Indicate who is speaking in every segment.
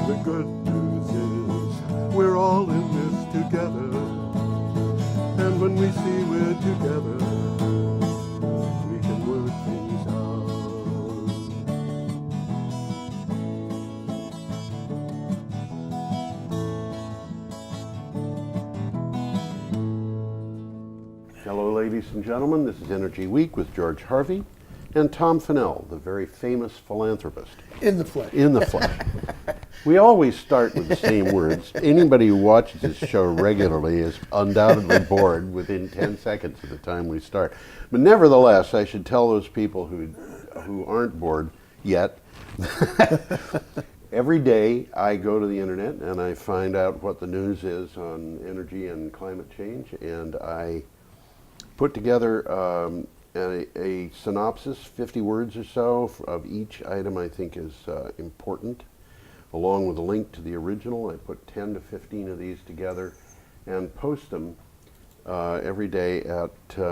Speaker 1: The good news is we're all in this together. And when we see we're together, we can work things out. Hello, ladies and gentlemen. This is Energy Week with George Harvey and Tom Fennell, the very famous philanthropist.
Speaker 2: In the flesh.
Speaker 1: In the flesh. We always start with the same words. Anybody who watches this show regularly is undoubtedly bored within 10 seconds of the time we start. But nevertheless, I should tell those people who aren't bored yet, every day I go to the internet and I find out what the news is on energy and climate change, and I put together a synopsis, 50 words or so, of each item I think is important, along with a link to the original. I put 10 to 15 of these together and post them every day at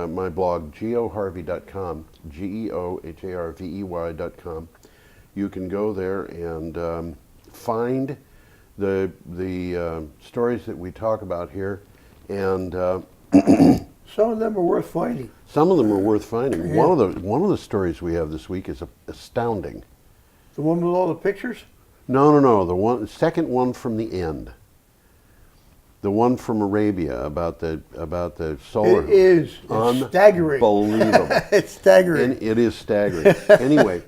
Speaker 1: my blog, geoharvey.com, geoharvey.com. You can go there and find the stories that we talk about here, and
Speaker 2: some of them are worth finding.
Speaker 1: Some of them are worth finding.
Speaker 2: Yeah.
Speaker 1: One of the stories we have this week is astounding.
Speaker 2: The one with all the pictures?
Speaker 1: No. The second one from the end. The one from Arabia about the solar.
Speaker 2: It is. It's staggering.
Speaker 1: Unbelievable.
Speaker 2: It's staggering.
Speaker 1: And it is staggering. Anyway,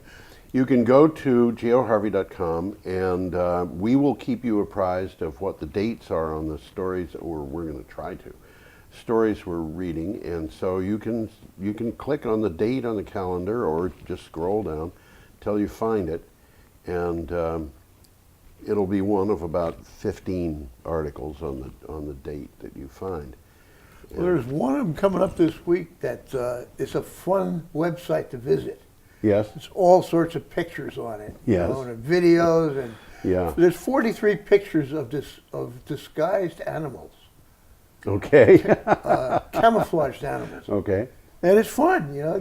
Speaker 1: you can go to geoharvey.com and we will keep you apprised of what the dates are on the stories, or we're going to try to. Stories we're reading, and so you can click on the date on the calendar or just scroll down till you find it, and it'll be one of about 15 articles on the date that you find.
Speaker 2: Well, there's one of them coming up this week that it's a fun website to visit.
Speaker 1: Yes.
Speaker 2: It's all sorts of pictures on it.
Speaker 1: Yes.
Speaker 2: You know, and videos, and
Speaker 1: Yeah.
Speaker 2: there's 43 pictures of disguised animals.
Speaker 1: Okay.
Speaker 2: Camouflaged animals.
Speaker 1: Okay.
Speaker 2: And it's fun, you know.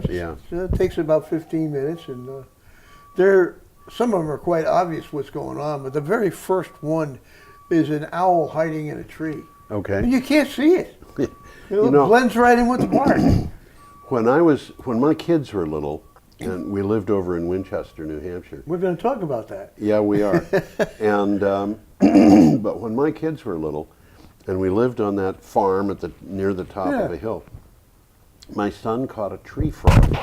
Speaker 2: It takes about 15 minutes, and some of them are quite obvious what's going on, but the very first one is an owl hiding in a tree.
Speaker 1: Okay.
Speaker 2: And you can't see it. It
Speaker 1: You know,
Speaker 2: blends right in with the bark.
Speaker 1: when my kids were little, and we lived over in Winchester, New Hampshire.
Speaker 2: We're going to talk about that.
Speaker 1: Yeah, we are. And but when my kids were little, and we lived on that farm near the top of a hill, my son caught a tree frog.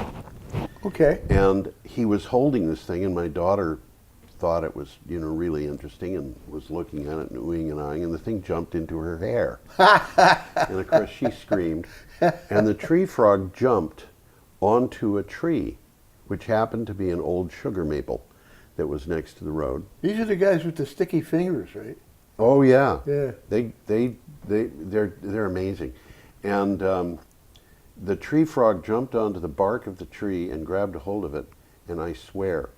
Speaker 2: Okay.
Speaker 1: And he was holding this thing, and my daughter thought it was, really interesting, and was looking at it and oohing and eyeing, and the thing jumped into her hair. And of course she screamed, and the tree frog jumped onto a tree, which happened to be an old sugar maple that was next to the road.
Speaker 2: These are the guys with the sticky fingers, right?
Speaker 1: Oh yeah.
Speaker 2: Yeah.
Speaker 1: They're amazing. And the tree frog jumped onto the bark of the tree and grabbed a hold of it, and I swear,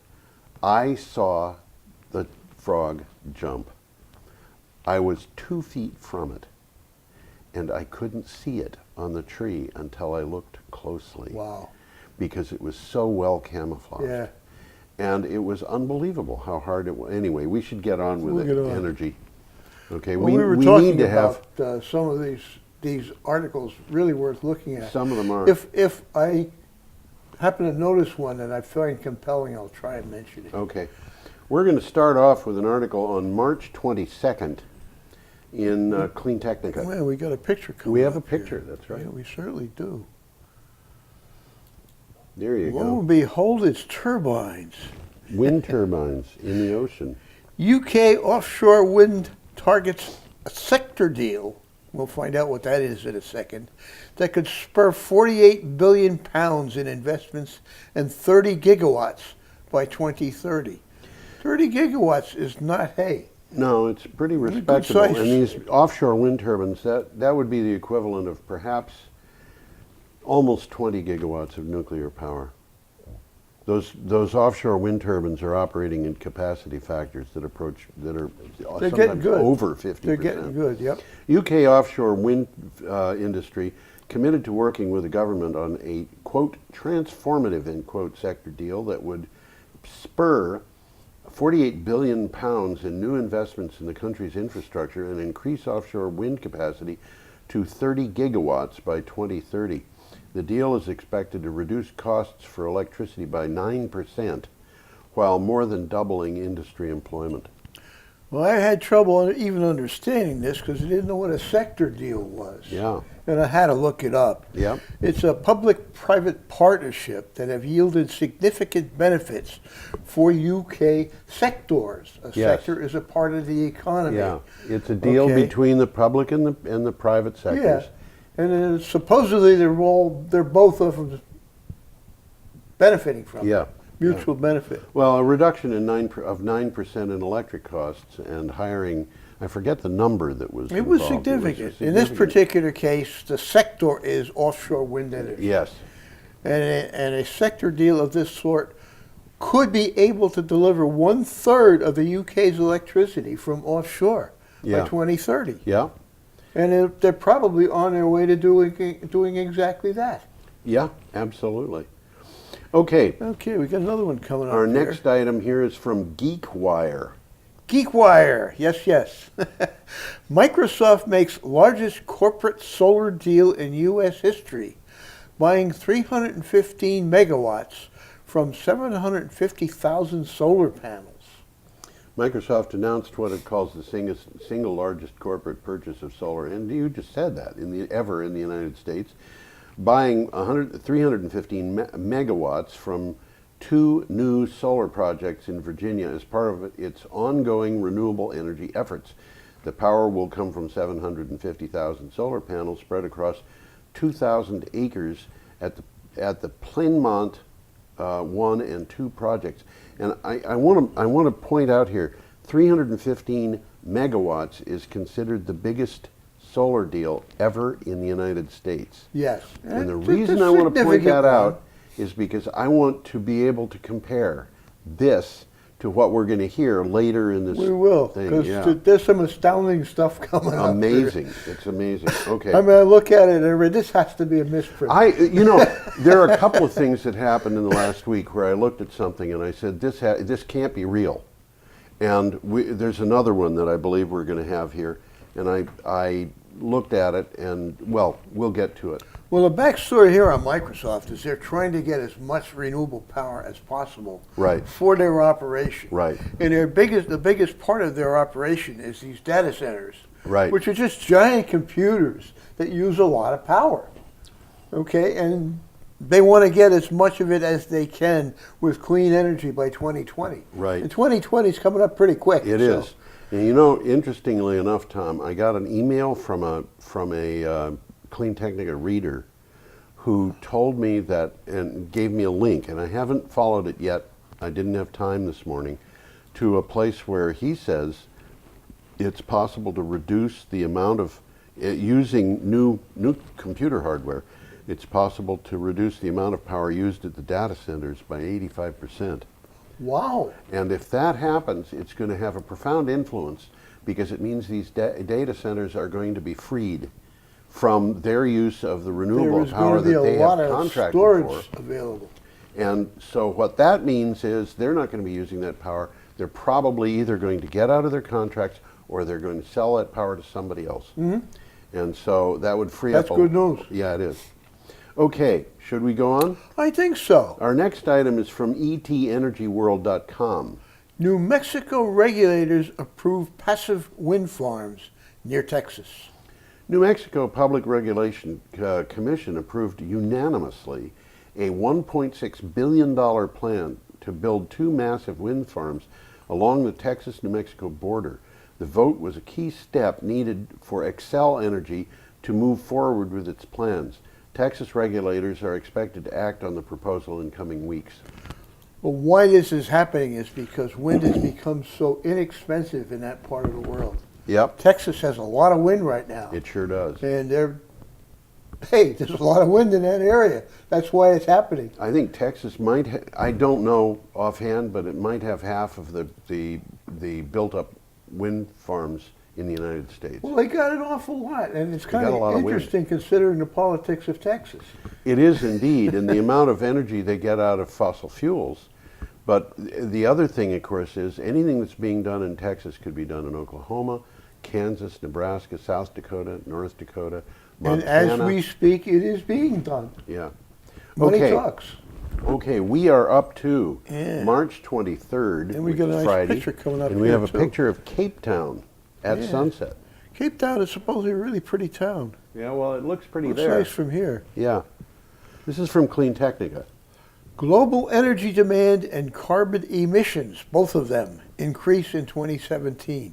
Speaker 1: I saw the frog jump. I was 2 feet from it, and I couldn't see it on the tree until I looked closely.
Speaker 2: Wow.
Speaker 1: Because it was so well camouflaged.
Speaker 2: Yeah.
Speaker 1: And it was unbelievable how hard it was. Anyway, we should get on with energy. Okay,
Speaker 2: well, we were talking about some of these articles really worth looking at.
Speaker 1: Some of them are.
Speaker 2: If I happen to notice one that I find compelling, I'll try and mention it.
Speaker 1: Okay. We're going to start off with an article on March 22nd in Clean Technica.
Speaker 2: Well, we got a picture coming
Speaker 1: We have a
Speaker 2: up
Speaker 1: picture,
Speaker 2: here.
Speaker 1: that's right.
Speaker 2: Yeah, we certainly do.
Speaker 1: There you
Speaker 2: Lo
Speaker 1: go.
Speaker 2: and behold, it's turbines.
Speaker 1: Wind turbines in the ocean.
Speaker 2: UK offshore wind targets a sector deal. We'll find out what that is in a second. That could spur 48 billion pounds in investments and 30 gigawatts by 2030. 30 gigawatts is not hay.
Speaker 1: No, it's pretty respectable. And these offshore wind turbines, that would be the equivalent of perhaps almost 20 gigawatts of nuclear power. Those offshore wind turbines are operating in capacity factors that are sometimes over 50%.
Speaker 2: They're getting good, yep.
Speaker 1: UK offshore wind industry committed to working with the government on a, quote, transformative, end quote, sector deal that would spur 48 billion pounds in new investments in the country's infrastructure and increase offshore wind capacity to 30 gigawatts by 2030. The deal is expected to reduce costs for electricity by 9%, while more than doubling industry employment.
Speaker 2: Well, I had trouble even understanding this because I didn't know what a sector deal was.
Speaker 1: Yeah.
Speaker 2: And I had to look it up.
Speaker 1: Yep.
Speaker 2: It's a public-private partnership that have yielded significant benefits for UK sectors. A
Speaker 1: Yes.
Speaker 2: sector is a part of the economy.
Speaker 1: Yeah, it's a deal
Speaker 2: Okay.
Speaker 1: between the public and the private sectors.
Speaker 2: Yeah, and supposedly they're both of them benefiting from
Speaker 1: Yeah.
Speaker 2: it. Mutual benefit.
Speaker 1: Well, a reduction of 9% in electric costs and hiring, I forget the number that was
Speaker 2: It was
Speaker 1: involved.
Speaker 2: significant. In this particular case, the sector is offshore wind energy.
Speaker 1: Yes.
Speaker 2: And a sector deal of this sort could be able to deliver 1/3 of the UK's electricity from offshore
Speaker 1: Yeah.
Speaker 2: by 2030.
Speaker 1: Yeah.
Speaker 2: And they're probably on their way to doing exactly that.
Speaker 1: Yeah, absolutely. Okay,
Speaker 2: Okay, we got another one coming up.
Speaker 1: our
Speaker 2: here.
Speaker 1: next item here is from GeekWire.
Speaker 2: GeekWire, yes. Microsoft makes largest corporate solar deal in U.S. history, buying 315 megawatts from 750,000 solar panels.
Speaker 1: Microsoft announced what it calls the single largest corporate purchase of solar, and you just said that, ever in the United States, buying 315 megawatts from 2 new solar projects in Virginia as part of its ongoing renewable energy efforts. The power will come from 750,000 solar panels spread across 2,000 acres at the Plymouth 1 and 2 projects. And I want to point out here, 315 megawatts is considered the biggest solar deal ever in the United States.
Speaker 2: Yes.
Speaker 1: And the
Speaker 2: It's a
Speaker 1: reason I want to point
Speaker 2: significant
Speaker 1: that
Speaker 2: one.
Speaker 1: out is because I want to be able to compare this to what we're going to hear later in this
Speaker 2: We will,
Speaker 1: thing.
Speaker 2: because
Speaker 1: Yeah.
Speaker 2: there's some astounding stuff coming up.
Speaker 1: Amazing. It's amazing. Okay.
Speaker 2: I mean, I look at it and I read, this has to be a misprint.
Speaker 1: There are a couple of things that happened in the last week where I looked at something and I said, this can't be real. And there's another one that I believe we're going to have here. And I looked at it and, well, we'll get to it.
Speaker 2: Well, the backstory here on Microsoft is they're trying to get as much renewable power as possible
Speaker 1: Right.
Speaker 2: for their operation.
Speaker 1: Right.
Speaker 2: And the biggest part of their operation is these data centers,
Speaker 1: Right.
Speaker 2: which are just giant computers that use a lot of power. Okay, and they want to get as much of it as they can with clean energy by 2020.
Speaker 1: Right.
Speaker 2: And 2020 is coming up pretty quick.
Speaker 1: It is. And interestingly enough, Tom, I got an email from a Clean Technica reader who told me that and gave me a link, and I haven't followed it yet. I didn't have time this morning, to a place where he says it's possible to reduce the amount of using new computer hardware. It's possible to reduce the amount of power used at the data centers by 85%.
Speaker 2: Wow.
Speaker 1: And if that happens, it's going to have a profound influence because it means these data centers are going to be freed from their use of the renewable power that they have contracted for.
Speaker 2: Available.
Speaker 1: And so what that means is they're not going to be using that power. They're probably either going to get out of their contracts or they're going to sell that power to somebody else. Mm-hmm. And so that would free up.
Speaker 2: That's good news.
Speaker 1: Yeah, it is. Okay, should we go on?
Speaker 2: I think so.
Speaker 1: Our next item is from etenergyworld.com.
Speaker 2: New Mexico regulators approve passive wind farms near Texas.
Speaker 1: New Mexico Public Regulation Commission approved unanimously a $1.6 billion plan to build 2 massive wind farms along the Texas-New Mexico border. The vote was a key step needed for Xcel Energy to move forward with its plans. Texas regulators are expected to act on the proposal in coming weeks.
Speaker 2: Well, why this is happening is because wind has become so inexpensive in that part of the world.
Speaker 1: Yep,
Speaker 2: Texas has a lot of wind right now.
Speaker 1: it sure does.
Speaker 2: And there's a lot of wind in that area. That's why it's happening.
Speaker 1: I think Texas might, I don't know offhand, but it might have half of the built-up wind farms in the United States.
Speaker 2: Well, they got an awful lot, and it's kind
Speaker 1: got a lot
Speaker 2: of
Speaker 1: of wind.
Speaker 2: interesting considering the politics of Texas.
Speaker 1: It is indeed, and the amount of energy they get out of fossil fuels But the other thing, of course, is anything that's being done in Texas could be done in Oklahoma, Kansas, Nebraska, South Dakota, North Dakota,
Speaker 2: And
Speaker 1: Montana.
Speaker 2: as we speak, it is being done.
Speaker 1: Yeah.
Speaker 2: Money
Speaker 1: Okay.
Speaker 2: talks.
Speaker 1: Okay, we are up to
Speaker 2: Yeah.
Speaker 1: March 23rd,
Speaker 2: And we
Speaker 1: which
Speaker 2: got a
Speaker 1: is
Speaker 2: nice
Speaker 1: Friday,
Speaker 2: picture coming up
Speaker 1: and we
Speaker 2: here,
Speaker 1: have a
Speaker 2: too.
Speaker 1: picture of Cape Town at
Speaker 2: Yeah.
Speaker 1: sunset.
Speaker 2: Cape Town is supposedly a really pretty town.
Speaker 1: Yeah, well, it looks pretty
Speaker 2: Looks
Speaker 1: there.
Speaker 2: nice from here.
Speaker 1: Yeah. This is from Clean Technica.
Speaker 2: Global energy demand and carbon emissions, both of them, increase in 2017.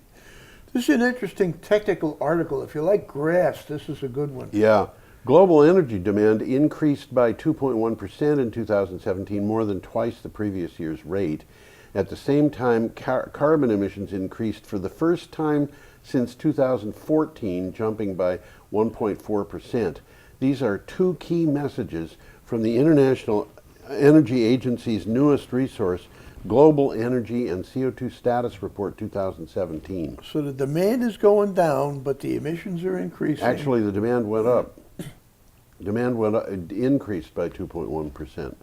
Speaker 2: This is an interesting technical article. If you like graphs, this is a good one.
Speaker 1: Yeah. Global energy demand increased by 2.1% in 2017, more than twice the previous year's rate. At the same time, carbon emissions increased for the first time since 2014, jumping by 1.4%. These are two key messages from the International Energy Agency's newest resource, Global Energy and CO2 Status Report 2017.
Speaker 2: So the demand is going down, but the emissions are increasing.
Speaker 1: Actually, the demand went up. Demand went up, increased by 2.1%.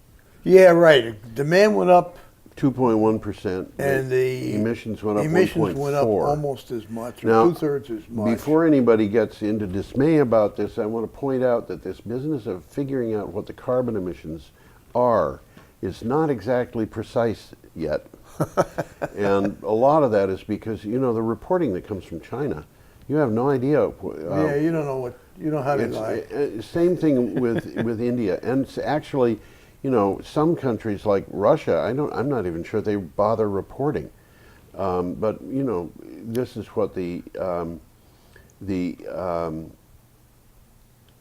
Speaker 2: Yeah, right. Demand went up
Speaker 1: 2.1%.
Speaker 2: and the
Speaker 1: emissions went up
Speaker 2: emissions went up
Speaker 1: 1.4.
Speaker 2: almost as much, or
Speaker 1: Now,
Speaker 2: two-thirds as much.
Speaker 1: Before anybody gets into dismay about this, I want to point out that this business of figuring out what the carbon emissions are is not exactly precise yet. And a lot of that is because, you know, the reporting that comes from China, you have no idea.
Speaker 2: Yeah, you don't know how to lie.
Speaker 1: Same thing with India, and it's actually, you know, some countries like Russia, I'm not even sure they bother reporting. But you know, this is what the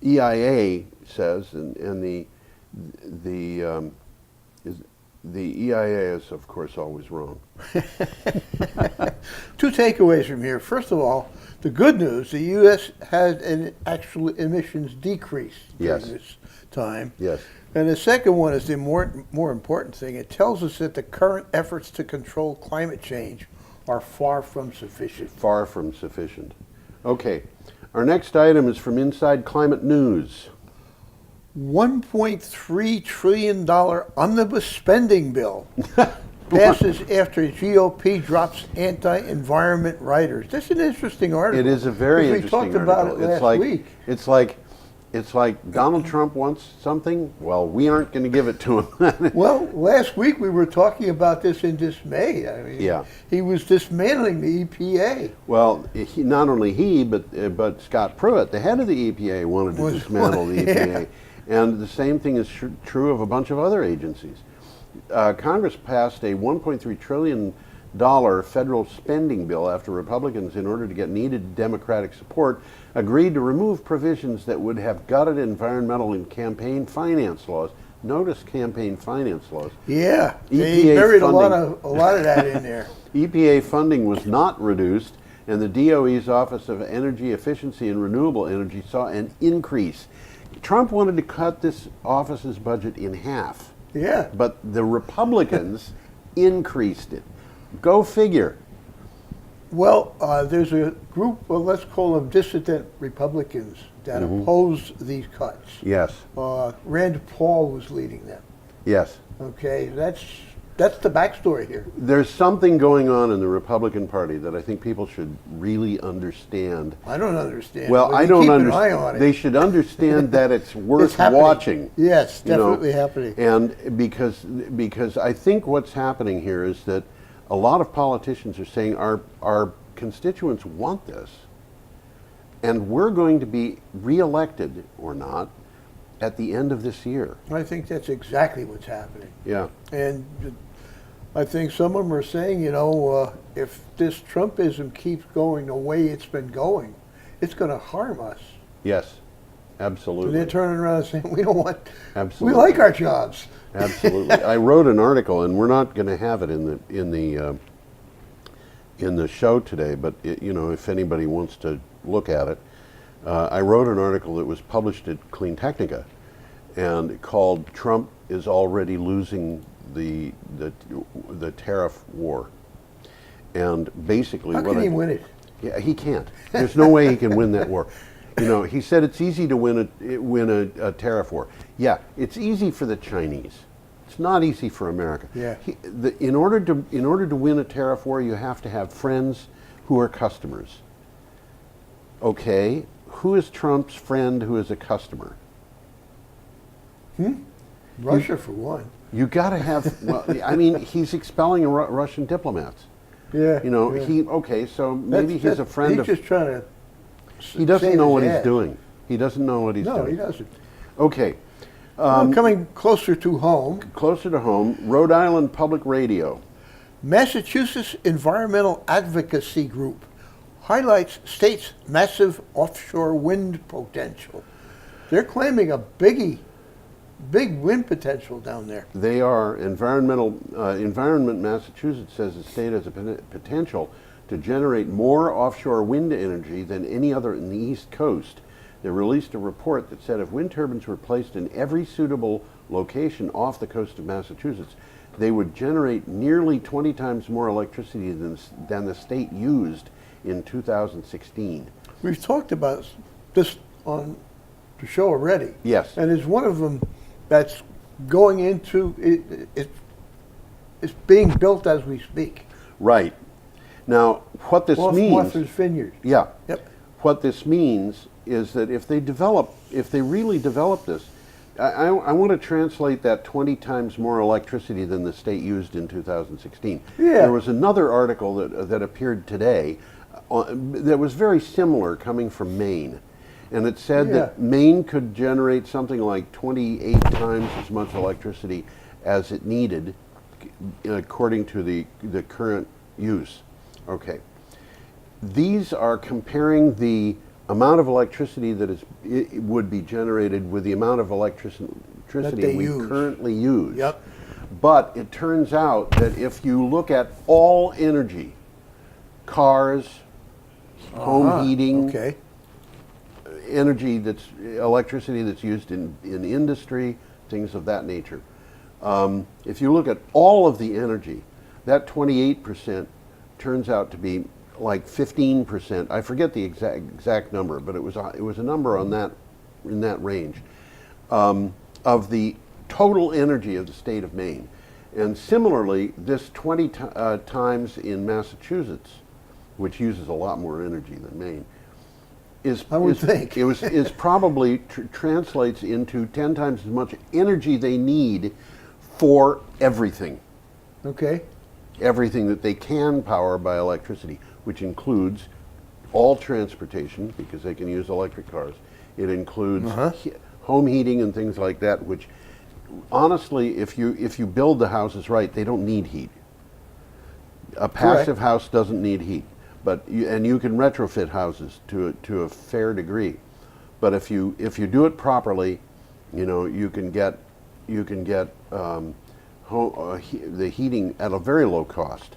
Speaker 1: EIA says, and the EIA is, of course, always wrong.
Speaker 2: Two takeaways from here. First of all, the good news, the U.S. had an actual emissions decrease during
Speaker 1: Yes.
Speaker 2: this time.
Speaker 1: Yes.
Speaker 2: And the second one is the more important thing. It tells us that the current efforts to control climate change are far from sufficient.
Speaker 1: Far from sufficient. Okay, our next item is from Inside Climate News.
Speaker 2: $1.3 trillion omnibus spending bill passes after GOP drops anti-environment riders. That's an interesting article.
Speaker 1: It is a very
Speaker 2: because
Speaker 1: interesting
Speaker 2: We talked about
Speaker 1: article.
Speaker 2: it last week.
Speaker 1: It's like Donald Trump wants something. Well, we aren't going to give it to him.
Speaker 2: Well, last week we were talking about this in dismay. I mean,
Speaker 1: Yeah.
Speaker 2: he was dismantling the EPA.
Speaker 1: Well, not only he, but Scott Pruitt, the head of the EPA, wanted to dismantle the EPA. And the same thing is true of a bunch of other agencies. Congress passed a $1.3 trillion federal spending bill after Republicans, in order to get needed Democratic support, agreed to remove provisions that would have gutted environmental and campaign finance laws. Notice campaign finance laws.
Speaker 2: Yeah, they
Speaker 1: EPA
Speaker 2: buried a
Speaker 1: funding.
Speaker 2: lot of that in there.
Speaker 1: EPA funding was not reduced, and the DOE's Office of Energy Efficiency and Renewable Energy saw an increase. Trump wanted to cut this office's budget in half.
Speaker 2: Yeah.
Speaker 1: But the Republicans increased it. Go figure.
Speaker 2: Well, there's a group, well, let's call them dissident Republicans, that oppose these cuts.
Speaker 1: Yes.
Speaker 2: Rand Paul was leading them.
Speaker 1: Yes.
Speaker 2: Okay, that's the backstory here.
Speaker 1: There's something going on in the Republican Party that I think people should really understand.
Speaker 2: I don't understand.
Speaker 1: Well,
Speaker 2: but
Speaker 1: I
Speaker 2: you
Speaker 1: don't
Speaker 2: keep
Speaker 1: understand.
Speaker 2: an eye on it.
Speaker 1: They should understand that it's worth
Speaker 2: happening.
Speaker 1: watching.
Speaker 2: Yes,
Speaker 1: you know.
Speaker 2: definitely happening.
Speaker 1: And because I think what's happening here is that a lot of politicians are saying our constituents want this, and we're going to be reelected or not at the end of this year.
Speaker 2: I think that's exactly what's happening.
Speaker 1: Yeah.
Speaker 2: And I think some of them are saying, you know, if this Trumpism keeps going the way it's been going, it's going to harm us.
Speaker 1: Yes.
Speaker 2: And
Speaker 1: Absolutely.
Speaker 2: they're turning around and saying, we don't want,
Speaker 1: Absolutely.
Speaker 2: we like our jobs.
Speaker 1: Absolutely. I wrote an article, and we're not going to have it in the show today. But you know, if anybody wants to look at it, I wrote an article that was published at Clean Technica, and called "Trump is Already Losing the Tariff War." And basically,
Speaker 2: How can he win it?
Speaker 1: Yeah, he can't. There's no way he can win that war. You know, he said it's easy to win a tariff war. Yeah, it's easy for the Chinese. It's not easy for America.
Speaker 2: Yeah.
Speaker 1: In order to win a tariff war, you have to have friends who are customers. Okay, who is Trump's friend who is a customer?
Speaker 2: Russia, for one.
Speaker 1: You got to have. Well, I mean, he's expelling Russian diplomats.
Speaker 2: Yeah.
Speaker 1: You know,
Speaker 2: yeah.
Speaker 1: Okay, so maybe he's a friend
Speaker 2: he's
Speaker 1: of.
Speaker 2: just trying to.
Speaker 1: He doesn't know what he's
Speaker 2: ass.
Speaker 1: doing. He doesn't know what he's doing.
Speaker 2: No, he doesn't.
Speaker 1: Okay.
Speaker 2: Well, coming closer to home,
Speaker 1: Closer to home, Rhode Island Public Radio.
Speaker 2: Massachusetts Environmental Advocacy Group highlights state's massive offshore wind potential. They're claiming a big wind potential down there.
Speaker 1: They are. Environment Massachusetts says the state has a potential to generate more offshore wind energy than any other in the East Coast. They released a report that said if wind turbines were placed in every suitable location off the coast of Massachusetts, they would generate nearly 20 times more electricity than the state used in 2016.
Speaker 2: We've talked about this on the show already.
Speaker 1: Yes.
Speaker 2: And there's one of them that's going into, it's being built as we speak.
Speaker 1: Right. Now, what this means...
Speaker 2: Martha's Vineyard.
Speaker 1: Yeah.
Speaker 2: Yep.
Speaker 1: What this means is that if they really develop this, I want to translate that 20 times more electricity than the state used in 2016.
Speaker 2: Yeah.
Speaker 1: There was another article that appeared today that was very similar coming from Maine. And it said that Maine could generate something like 28 times as much electricity as it needed according to the current use. Okay. These are comparing the amount of electricity that would be generated with the amount of electricity we currently use.
Speaker 2: Yep.
Speaker 1: But it turns out that if you look at all energy, cars, home heating,
Speaker 2: Okay.
Speaker 1: electricity that's used in industry, things of that nature. If you look at all of the energy, that 28% turns out to be like 15%. I forget the exact number, but it was a number in that range of the total energy of the state of Maine. And similarly, this 20 times in Massachusetts, which uses a lot more energy than Maine, is probably translates into 10 times as much energy they need for everything.
Speaker 2: Okay.
Speaker 1: Everything that they can power by electricity, which includes all transportation, because they can use electric cars. It includes home heating and things like that, which honestly, if you build the houses right, they don't need heat. A passive house doesn't need heat, but you can retrofit houses to a fair degree. But if you do it properly, you know, you can get the heating at a very low cost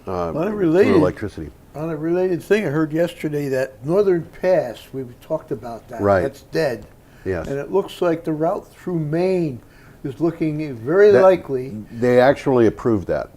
Speaker 1: through electricity.
Speaker 2: On a related thing, I heard yesterday that Northern Pass, we've talked about that.
Speaker 1: Right.
Speaker 2: That's dead.
Speaker 1: Yes.
Speaker 2: And it looks like the route through Maine is looking very likely.
Speaker 1: They actually approved that.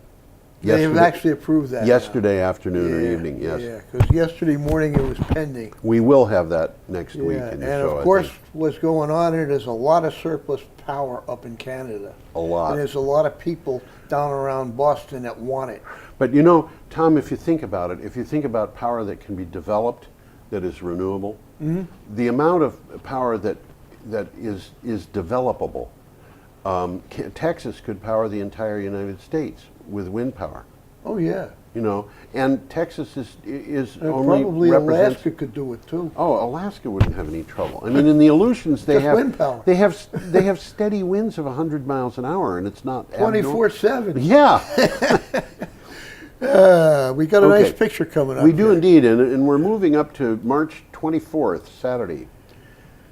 Speaker 2: They have actually approved that.
Speaker 1: Yesterday afternoon or evening, yes.
Speaker 2: Yeah, because yesterday morning it was pending.
Speaker 1: We will have that next week in the show.
Speaker 2: And of course, what's going on here, there's a lot of surplus power up in Canada.
Speaker 1: A lot.
Speaker 2: And there's a lot of people down around Boston that want it.
Speaker 1: But you know, Tom, if you think about it, if you think about power that can be developed, that is renewable, the amount of power that is developable, Texas could power the entire United States with wind power.
Speaker 2: Oh yeah.
Speaker 1: You know, and Texas is
Speaker 2: And
Speaker 1: only
Speaker 2: probably
Speaker 1: represents.
Speaker 2: Alaska could do it too.
Speaker 1: Oh, Alaska wouldn't have any trouble. I mean, in the Aleutians, they
Speaker 2: Just
Speaker 1: have
Speaker 2: wind power.
Speaker 1: they have steady winds of 100 miles an hour, and it's not
Speaker 2: 24/7.
Speaker 1: Yeah,
Speaker 2: We got a nice picture coming up.
Speaker 1: we do
Speaker 2: here.
Speaker 1: indeed, and we're moving up to March 24th, Saturday,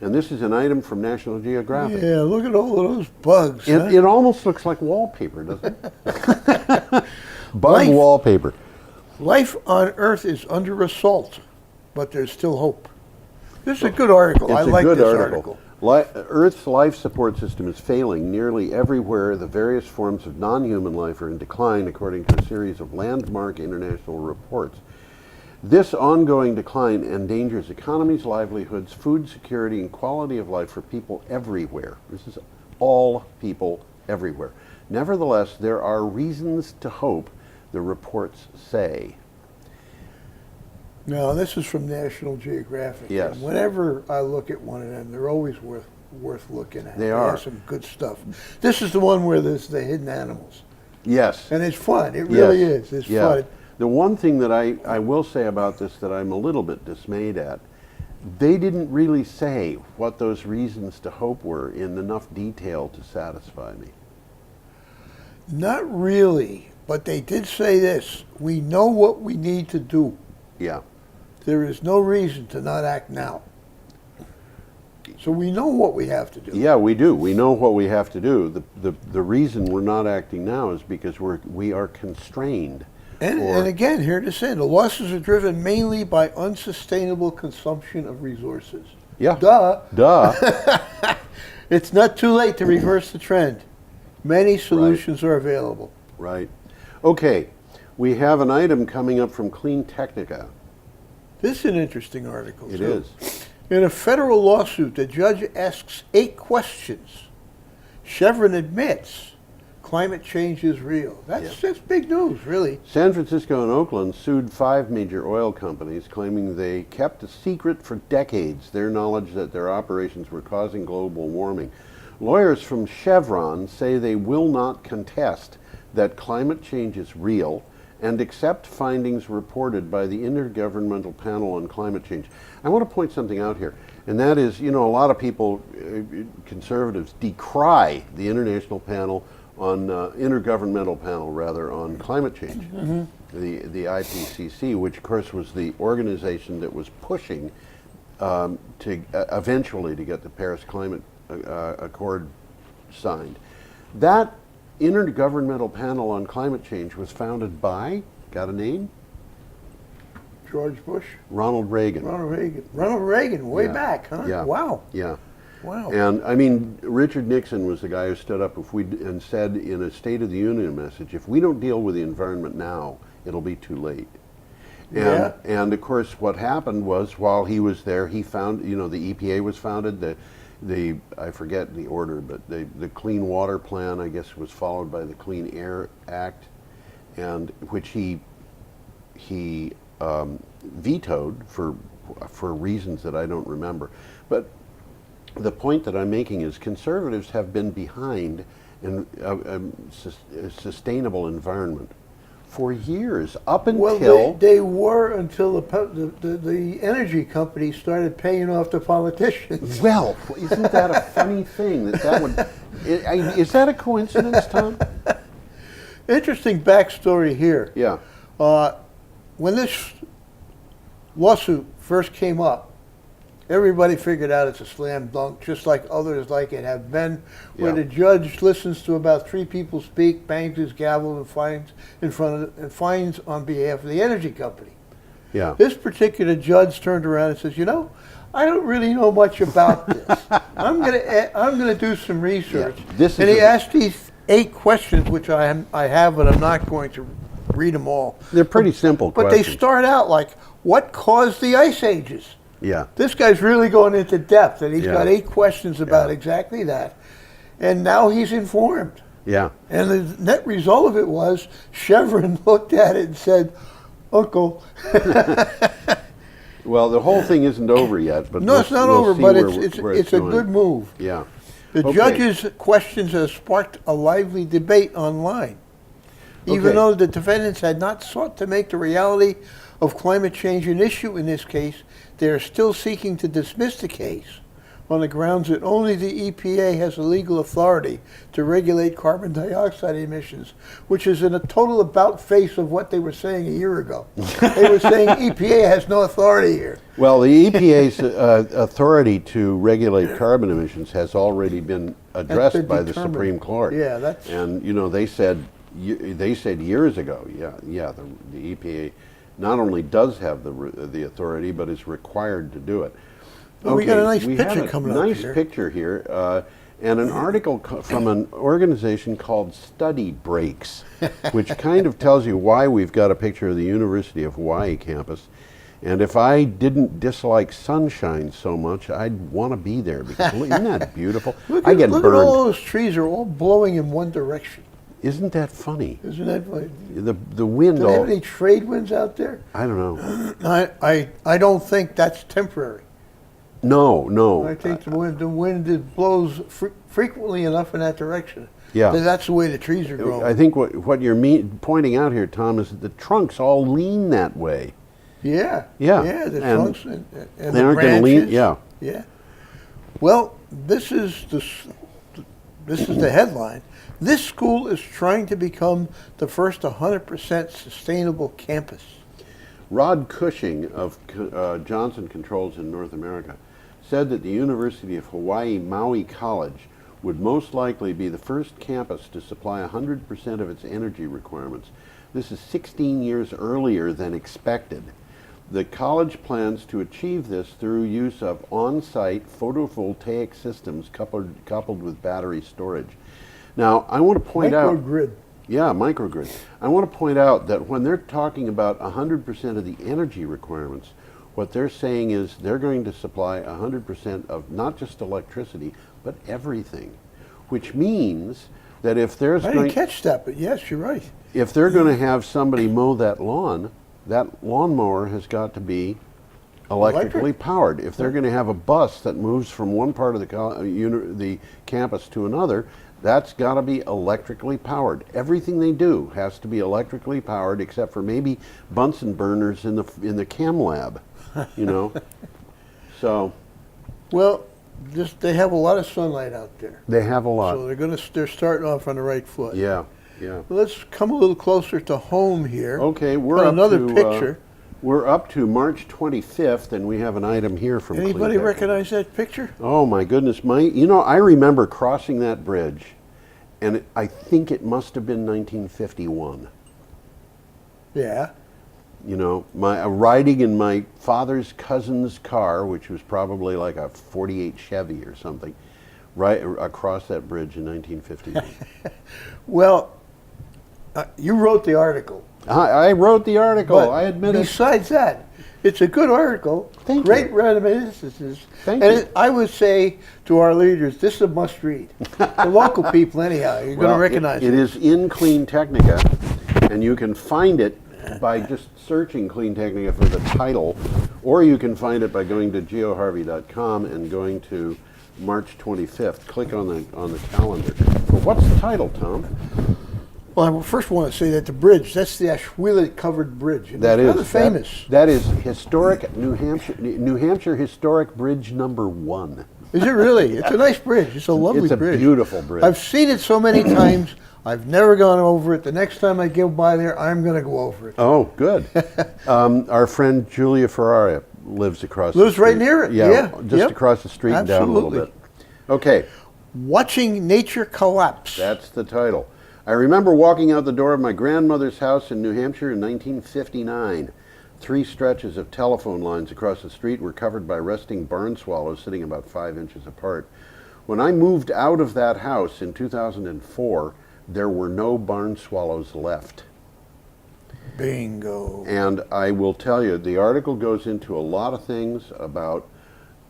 Speaker 1: and this is an item from National Geographic.
Speaker 2: Yeah, look at all of those bugs.
Speaker 1: It almost looks like wallpaper, doesn't it? Bug
Speaker 2: Life.
Speaker 1: wallpaper.
Speaker 2: Life on Earth is under assault, but there's still hope. This is a good article. I like this article.
Speaker 1: Earth's life support system is failing nearly everywhere. The various forms of non-human life are in decline, according to a series of landmark international reports. This ongoing decline endangers economies, livelihoods, food security, and quality of life for people everywhere. This is all people everywhere. Nevertheless, there are reasons to hope, the reports say.
Speaker 2: No, this is from National Geographic.
Speaker 1: Yes.
Speaker 2: And whenever I look at one of them, they're always worth looking at.
Speaker 1: They are.
Speaker 2: have some good stuff. This is the one where there's the hidden animals.
Speaker 1: Yes.
Speaker 2: And it's fun. It really is. It's fun.
Speaker 1: The one thing that I will say about this that I'm a little bit dismayed at, they didn't really say what those reasons to hope were in enough detail to satisfy me.
Speaker 2: Not really, but they did say this. We know what we need to do.
Speaker 1: Yeah.
Speaker 2: There is no reason to not act now. So we know what we have to do.
Speaker 1: Yeah, we do. We know what we have to do. The reason we're not acting now is because we are constrained.
Speaker 2: And again, here to say, the losses are driven mainly by unsustainable consumption of resources.
Speaker 1: Yeah.
Speaker 2: Duh. It's not too late to reverse the trend. Many solutions are available.
Speaker 1: Right. Okay. We have an item coming up from Clean Technica.
Speaker 2: This is an interesting article,
Speaker 1: It
Speaker 2: too.
Speaker 1: is.
Speaker 2: In a federal lawsuit, the judge asks 8 questions. Chevron admits climate change is real. That's big news, really.
Speaker 1: San Francisco and Oakland sued 5 major oil companies, claiming they kept a secret for decades their knowledge that their operations were causing global warming. Lawyers from Chevron say they will not contest that climate change is real and accept findings reported by the Intergovernmental Panel on Climate Change. I want to point something out here, and that is, a lot of people, conservatives, decry the Intergovernmental Panel on Climate Change, the IPCC, which of course was the organization that was pushing to eventually to get the Paris Climate Accord signed. That Intergovernmental Panel on Climate Change was founded by, got a name?
Speaker 2: George Bush?
Speaker 1: Ronald Reagan.
Speaker 2: Ronald Reagan, way back, huh?
Speaker 1: Yeah.
Speaker 2: Wow.
Speaker 1: Yeah.
Speaker 2: Wow.
Speaker 1: And I mean, Richard Nixon was the guy who stood up and said in a State of the Union message, if we don't deal with the environment now, it'll be too late. And of course, what happened was while he was there, he found, the EPA was founded, I forget the order, but the Clean Water Plan, I guess, was followed by the Clean Air Act, and which he vetoed for reasons that I don't remember. But the point that I'm making is conservatives have been behind in a sustainable environment for years, up until...
Speaker 2: Well, they were until the energy companies started paying off the politicians.
Speaker 1: Well, isn't that a funny thing? Is that a coincidence, Tom?
Speaker 2: Interesting backstory here.
Speaker 1: Yeah.
Speaker 2: When this lawsuit first came up, everybody figured out it's a slam dunk, just like others like it have been, where the judge listens to about 3 people speak, bangs his gavel, and fines on behalf of the energy company.
Speaker 1: Yeah.
Speaker 2: This particular judge turned around and says, I don't really know much about this. I'm gonna do some research.
Speaker 1: Yeah.
Speaker 2: And he asked these 8 questions, which I have, but I'm not going to read them all.
Speaker 1: They're pretty simple
Speaker 2: but
Speaker 1: questions.
Speaker 2: They start out like, what caused the ice ages?
Speaker 1: Yeah.
Speaker 2: This guy's really going into depth, and he's got 8 questions about exactly that. And now he's informed.
Speaker 1: Yeah.
Speaker 2: And the net result of it was Chevron looked at it and said, Uncle.
Speaker 1: Well, the whole thing isn't over yet. But
Speaker 2: No, it's not over, but it's a good move.
Speaker 1: Yeah.
Speaker 2: The judge's questions have sparked a lively debate online. Even though the defendants had not sought to make the reality of climate change an issue in this case, they are still seeking to dismiss the case on the grounds that only the EPA has the legal authority to regulate carbon dioxide emissions, which is in a total about-face of what they were saying a year ago. They were saying EPA has no authority here.
Speaker 1: Well, the EPA's authority to regulate carbon emissions has already been addressed by the Supreme Court.
Speaker 2: Yeah, that's...
Speaker 1: And, they said years ago, the EPA not only does have the authority, but is required to do it.
Speaker 2: Well, we got a nice picture coming up here.
Speaker 1: Nice picture here, and an article from an organization called Study Breaks, which kind of tells you why we've got a picture of the University of Hawaii campus. And if I didn't dislike sunshine so much, I'd want to be there because isn't that beautiful?
Speaker 2: Look
Speaker 1: I
Speaker 2: at,
Speaker 1: get
Speaker 2: look at
Speaker 1: burned.
Speaker 2: all those trees are all blowing in one direction.
Speaker 1: Isn't that funny?
Speaker 2: Isn't that funny?
Speaker 1: The wind
Speaker 2: Do they have
Speaker 1: all,
Speaker 2: any trade winds out there?
Speaker 1: I don't know.
Speaker 2: I don't think that's temporary.
Speaker 1: No.
Speaker 2: I think the wind it blows frequently enough in that direction.
Speaker 1: Yeah.
Speaker 2: That's the way the trees are growing.
Speaker 1: I think what you're pointing out here, Tom, is that the trunks all lean that way.
Speaker 2: Yeah.
Speaker 1: Yeah.
Speaker 2: Yeah, the
Speaker 1: And
Speaker 2: trunks and
Speaker 1: they
Speaker 2: the
Speaker 1: aren't gonna
Speaker 2: branches.
Speaker 1: lean- yeah.
Speaker 2: Yeah. Well, this is the headline. This school is trying to become the first 100% sustainable campus.
Speaker 1: Rod Cushing of Johnson Controls in North America said that the University of Hawaii Maui College would most likely be the first campus to supply 100% of its energy requirements. This is 16 years earlier than expected. The college plans to achieve this through use of on-site photovoltaic systems coupled with battery storage. Now, I want to point out...
Speaker 2: Microgrid.
Speaker 1: Yeah, microgrid. I want to point out that when they're talking about 100% of the energy requirements, what they're saying is they're going to supply 100% of not just electricity, but everything. Which means that if there's
Speaker 2: I didn't catch that, but yes, you're right.
Speaker 1: if they're going to have somebody mow that lawnmower has got to be electrically powered. If they're going to have a bus that moves from one part of the campus to another, that's got to be electrically powered. Everything they do has to be electrically powered, except for maybe Bunsen burners in the chem lab, you know. So
Speaker 2: Well, they have a lot of sunlight out there,
Speaker 1: they have a lot.
Speaker 2: so they're starting off on the right foot.
Speaker 1: Yeah.
Speaker 2: Well, let's come a little closer to home here.
Speaker 1: Okay,
Speaker 2: Got another picture.
Speaker 1: We're up to March 25th, and we have an item here from
Speaker 2: Anybody
Speaker 1: Clean Tech.
Speaker 2: recognize that picture?
Speaker 1: Oh my goodness, I remember crossing that bridge, and I think it must have been 1951.
Speaker 2: Yeah.
Speaker 1: You know, riding in my father's cousin's car, which was probably like a 48 Chevy or something, right across that bridge in 1951.
Speaker 2: Well, you wrote the article.
Speaker 1: I wrote the article,
Speaker 2: But
Speaker 1: I admit it.
Speaker 2: besides that, it's a good article.
Speaker 1: Thank
Speaker 2: Great
Speaker 1: you.
Speaker 2: reminiscences.
Speaker 1: Thank
Speaker 2: and
Speaker 1: you.
Speaker 2: I would say to our leaders, this is a must read. The local people, anyhow, you're going to recognize
Speaker 1: it is in Clean Technica, and you can find it by just searching Clean Technica for the title, or you can find it by going to geoharvey.com and going to March 25th. Click on the calendar. But what's the title, Tom?
Speaker 2: Well, I first want to say that the bridge, that's the Ashwila covered bridge. And
Speaker 1: That
Speaker 2: it's
Speaker 1: is
Speaker 2: rather famous.
Speaker 1: That is historic New Hampshire Historic Bridge number 1.
Speaker 2: Is it really? It's a nice bridge. It's a lovely
Speaker 1: It's a
Speaker 2: bridge.
Speaker 1: beautiful bridge.
Speaker 2: I've seen it so many times. I've never gone over it. The next time I go by there, I'm going to go over it.
Speaker 1: Oh, good. Our friend Julia Ferrara lives across the
Speaker 2: Lives
Speaker 1: street.
Speaker 2: right near it, yeah.
Speaker 1: Just
Speaker 2: Yep.
Speaker 1: across the street and down a little
Speaker 2: Absolutely.
Speaker 1: bit. Okay,
Speaker 2: Watching Nature Collapse.
Speaker 1: that's the title. I remember walking out the door of my grandmother's house in New Hampshire in 1959. 3 stretches of telephone lines across the street were covered by resting barn swallows sitting about 5 inches apart. When I moved out of that house in 2004, there were no barn swallows left.
Speaker 2: Bingo.
Speaker 1: And I will tell you, the article goes into a lot of things about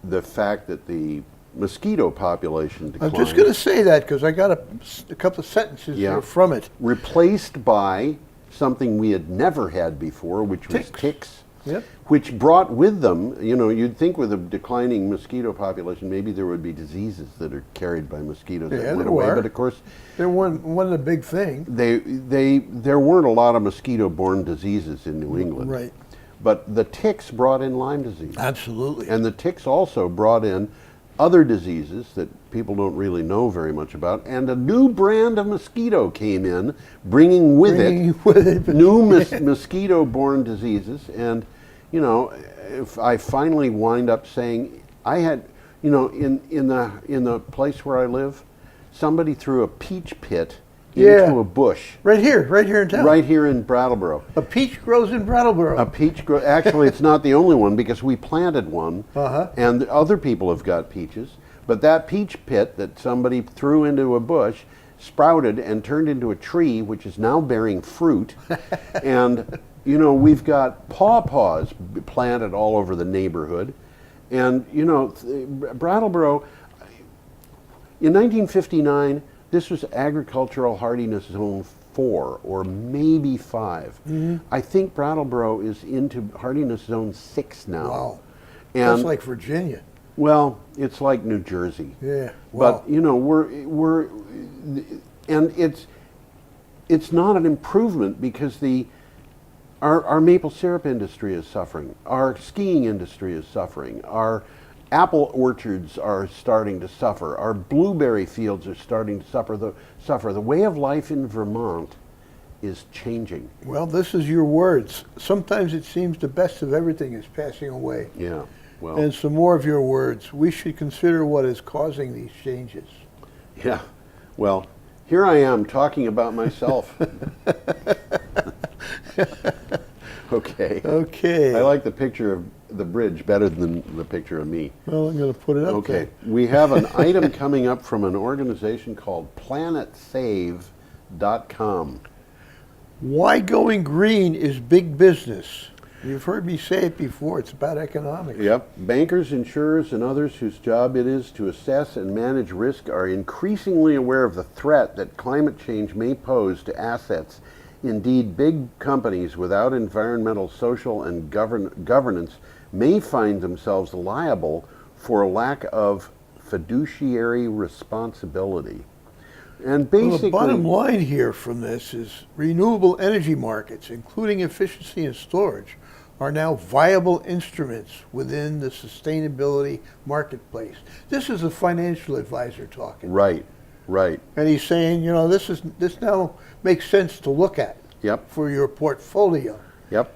Speaker 1: the fact that the mosquito population
Speaker 2: I
Speaker 1: declined.
Speaker 2: was just going to say that because I got a couple of sentences
Speaker 1: Yeah.
Speaker 2: here from it.
Speaker 1: Replaced by something we had never had before, which was
Speaker 2: Ticks.
Speaker 1: ticks,
Speaker 2: Yep.
Speaker 1: which brought with them, you'd think with a declining mosquito population, maybe there would be diseases that are carried by mosquitoes
Speaker 2: Yeah,
Speaker 1: that went
Speaker 2: there
Speaker 1: away.
Speaker 2: were.
Speaker 1: But of course,
Speaker 2: They're one of the big thing.
Speaker 1: there weren't a lot of mosquito-borne diseases in New England.
Speaker 2: Right.
Speaker 1: But the ticks brought in Lyme disease.
Speaker 2: Absolutely.
Speaker 1: And the ticks also brought in other diseases that people don't really know very much about. And a new brand of mosquito came in, bringing with it new mosquito-borne diseases. And, if I finally wind up saying, I had, in the place where I live, somebody threw a peach pit into a bush.
Speaker 2: Right here in town.
Speaker 1: Right here in Brattleboro.
Speaker 2: A peach grows in Brattleboro.
Speaker 1: Actually, it's not the only one because we planted one, and other people have got peaches. But that peach pit that somebody threw into a bush sprouted and turned into a tree, which is now bearing fruit. And You know, we've got pawpaws planted all over the neighborhood. And, you know, Brattleboro, in 1959, this was agricultural hardiness zone 4 or maybe 5. I think Brattleboro is into hardiness zone 6 now.
Speaker 2: Wow.
Speaker 1: And
Speaker 2: That's like Virginia.
Speaker 1: well, it's like New Jersey.
Speaker 2: Yeah. Wow.
Speaker 1: But you know, and it's not an improvement because our maple syrup industry is suffering. Our skiing industry is suffering. Our apple orchards are starting to suffer. Our blueberry fields are starting to suffer. The way of life in Vermont is changing.
Speaker 2: Well, this is your words. Sometimes it seems the best of everything is passing away.
Speaker 1: Yeah. Well.
Speaker 2: And some more of your words. We should consider what is causing these changes.
Speaker 1: Yeah. Well, here I am talking about myself. Okay.
Speaker 2: Okay.
Speaker 1: I like the picture of the bridge better than the picture of me.
Speaker 2: Well, I'm going to put it up
Speaker 1: Okay.
Speaker 2: there.
Speaker 1: We have an item coming up from an organization called planetsave.com.
Speaker 2: Why going green is big business. You've heard me say it before. It's about economics.
Speaker 1: Yep. Bankers, insurers, and others whose job it is to assess and manage risk are increasingly aware of the threat that climate change may pose to assets. Indeed, big companies without environmental, social, and governance may find themselves liable for a lack of fiduciary responsibility. And
Speaker 2: Well,
Speaker 1: basically,
Speaker 2: the bottom line here from this is renewable energy markets, including efficiency and storage, are now viable instruments within the sustainability marketplace. This is a financial advisor talking.
Speaker 1: right, right,
Speaker 2: And he's saying, you know, this now makes sense to look at
Speaker 1: yep,
Speaker 2: for your portfolio.
Speaker 1: yep.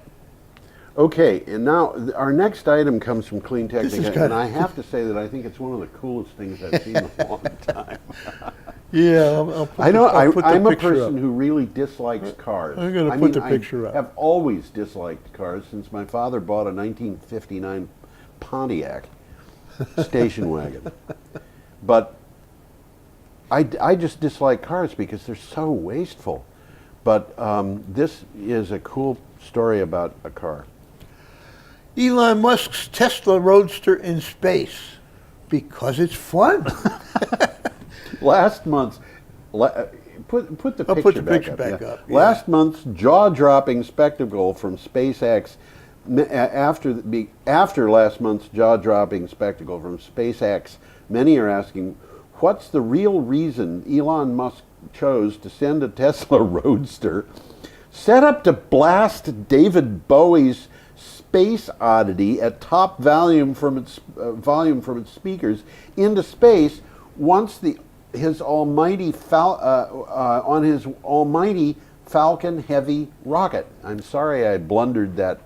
Speaker 1: Okay, and now our next item comes from Clean
Speaker 2: This is
Speaker 1: Technica,
Speaker 2: kinda-
Speaker 1: and I have to say that I think it's one of the coolest things I've seen in a long time.
Speaker 2: Yeah, I'll put
Speaker 1: I know.
Speaker 2: I'll put the
Speaker 1: I'm a
Speaker 2: picture
Speaker 1: person
Speaker 2: up.
Speaker 1: who really dislikes cars.
Speaker 2: I'm gonna
Speaker 1: I
Speaker 2: put
Speaker 1: mean,
Speaker 2: the picture up.
Speaker 1: I have always disliked cars since my father bought a 1959 Pontiac station wagon. But I just dislike cars because they're so wasteful. But this is a cool story about a car.
Speaker 2: Elon Musk's Tesla Roadster in space because it's fun.
Speaker 1: Last month's put the
Speaker 2: I'll
Speaker 1: picture
Speaker 2: put the
Speaker 1: back
Speaker 2: picture
Speaker 1: up.
Speaker 2: back
Speaker 1: yeah.
Speaker 2: up, yeah.
Speaker 1: Last month's jaw-dropping spectacle from SpaceX. After last month's jaw-dropping spectacle from SpaceX, many are asking, what's the real reason Elon Musk chose to send a Tesla Roadster set up to blast David Bowie's Space Oddity at top volume from its speakers into space once his almighty on his almighty Falcon Heavy rocket? I'm sorry I blundered that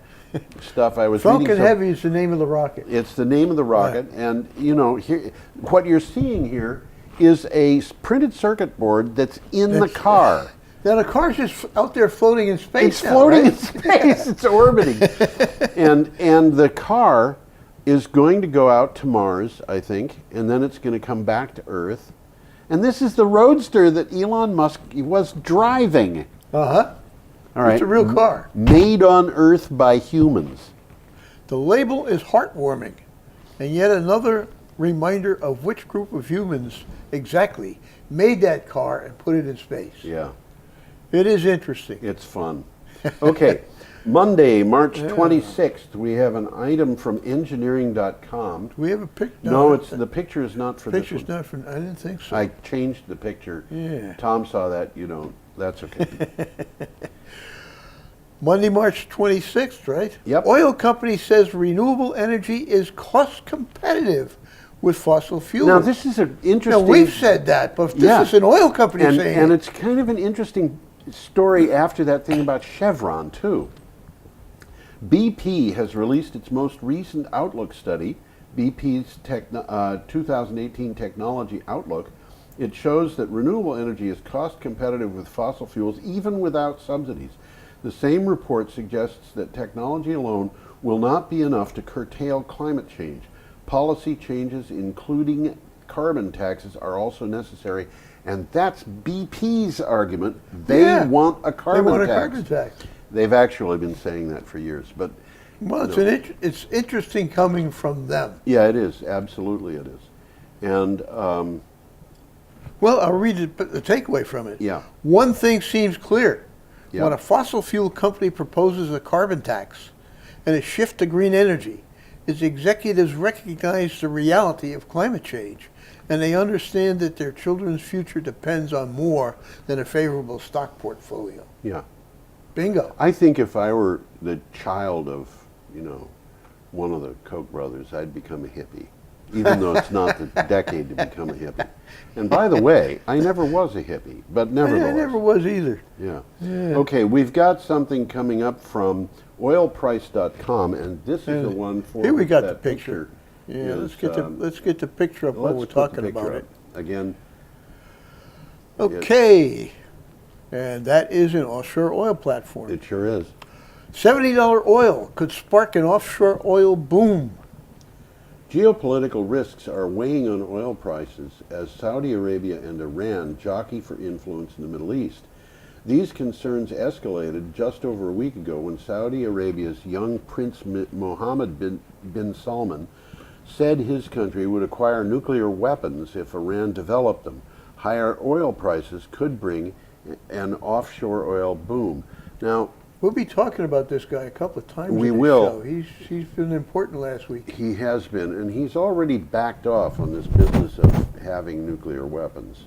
Speaker 1: stuff I was reading.
Speaker 2: Falcon Heavy is the name of the rocket.
Speaker 1: It's the name of the rocket, and you know, here, what you're seeing here is a printed circuit board that's in the car.
Speaker 2: Now the car's just out there floating in space.
Speaker 1: It's
Speaker 2: now,
Speaker 1: floating
Speaker 2: right?
Speaker 1: in space. It's orbiting, and the car is going to go out to Mars, I think, and then it's going to come back to Earth. And this is the Roadster that Elon Musk was driving.
Speaker 2: Uh-huh.
Speaker 1: All right,
Speaker 2: It's a real car.
Speaker 1: made on Earth by humans.
Speaker 2: The label is heartwarming, and yet another reminder of which group of humans exactly made that car and put it in space.
Speaker 1: Yeah.
Speaker 2: It is interesting.
Speaker 1: It's fun. Okay, Monday, March 26th, we have an item from engineering.com.
Speaker 2: Do we have a picture?
Speaker 1: No, the picture is not for
Speaker 2: picture's
Speaker 1: this one.
Speaker 2: not from. I didn't think so.
Speaker 1: I changed the picture.
Speaker 2: Yeah.
Speaker 1: Tom saw that, you don't. That's okay.
Speaker 2: Monday, March 26th, right?
Speaker 1: Yep.
Speaker 2: Oil company says renewable energy is cost competitive with fossil fuels.
Speaker 1: Now, this is an interesting...
Speaker 2: Now, we've said that, but this
Speaker 1: Yeah.
Speaker 2: is an oil company
Speaker 1: and,
Speaker 2: saying
Speaker 1: and
Speaker 2: it.
Speaker 1: it's kind of an interesting story after that thing about Chevron, too. BP has released its most recent outlook study, BP's 2018 Technology Outlook. It shows that renewable energy is cost competitive with fossil fuels even without subsidies. The same report suggests that technology alone will not be enough to curtail climate change. Policy changes, including carbon taxes, are also necessary, and that's BP's argument. They
Speaker 2: Yeah.
Speaker 1: want a carbon
Speaker 2: They want a
Speaker 1: tax.
Speaker 2: carbon tax.
Speaker 1: They've actually been saying that for years, but
Speaker 2: Well, it's
Speaker 1: no.
Speaker 2: it's interesting coming from them.
Speaker 1: Yeah, it is. Absolutely, it is. And
Speaker 2: Well, I'll read the takeaway from it.
Speaker 1: yeah,
Speaker 2: One thing seems clear.
Speaker 1: yeah,
Speaker 2: When a fossil fuel company proposes a carbon tax and a shift to green energy, its executives recognize the reality of climate change, and they understand that their children's future depends on more than a favorable stock portfolio.
Speaker 1: yeah.
Speaker 2: Bingo.
Speaker 1: I think if I were the child of, you know, one of the Koch brothers, I'd become a hippie, even though it's not the decade to become a hippie. And by the way, I never was a hippie, but
Speaker 2: I
Speaker 1: nevertheless.
Speaker 2: never was either.
Speaker 1: Yeah.
Speaker 2: Yeah.
Speaker 1: Okay, we've got something coming up from oilprice.com, and this is the one for
Speaker 2: Here we got
Speaker 1: that
Speaker 2: the picture. Yeah,
Speaker 1: is,
Speaker 2: let's get the picture up while
Speaker 1: let's
Speaker 2: we're
Speaker 1: put the
Speaker 2: talking about
Speaker 1: picture
Speaker 2: it.
Speaker 1: up. Again,
Speaker 2: Okay. And that is an offshore oil platform.
Speaker 1: it sure is.
Speaker 2: $70 oil could spark an offshore oil boom.
Speaker 1: Geopolitical risks are weighing on oil prices as Saudi Arabia and Iran jockey for influence in the Middle East. These concerns escalated just over a week ago when Saudi Arabia's young Prince Mohammed bin Salman said his country would acquire nuclear weapons if Iran developed them. Higher oil prices could bring an offshore oil boom. Now,
Speaker 2: We'll be talking about this guy a couple of times.
Speaker 1: We
Speaker 2: in this
Speaker 1: will.
Speaker 2: Show. He's been important last week.
Speaker 1: he has been, and he's already backed off on this business of having nuclear weapons.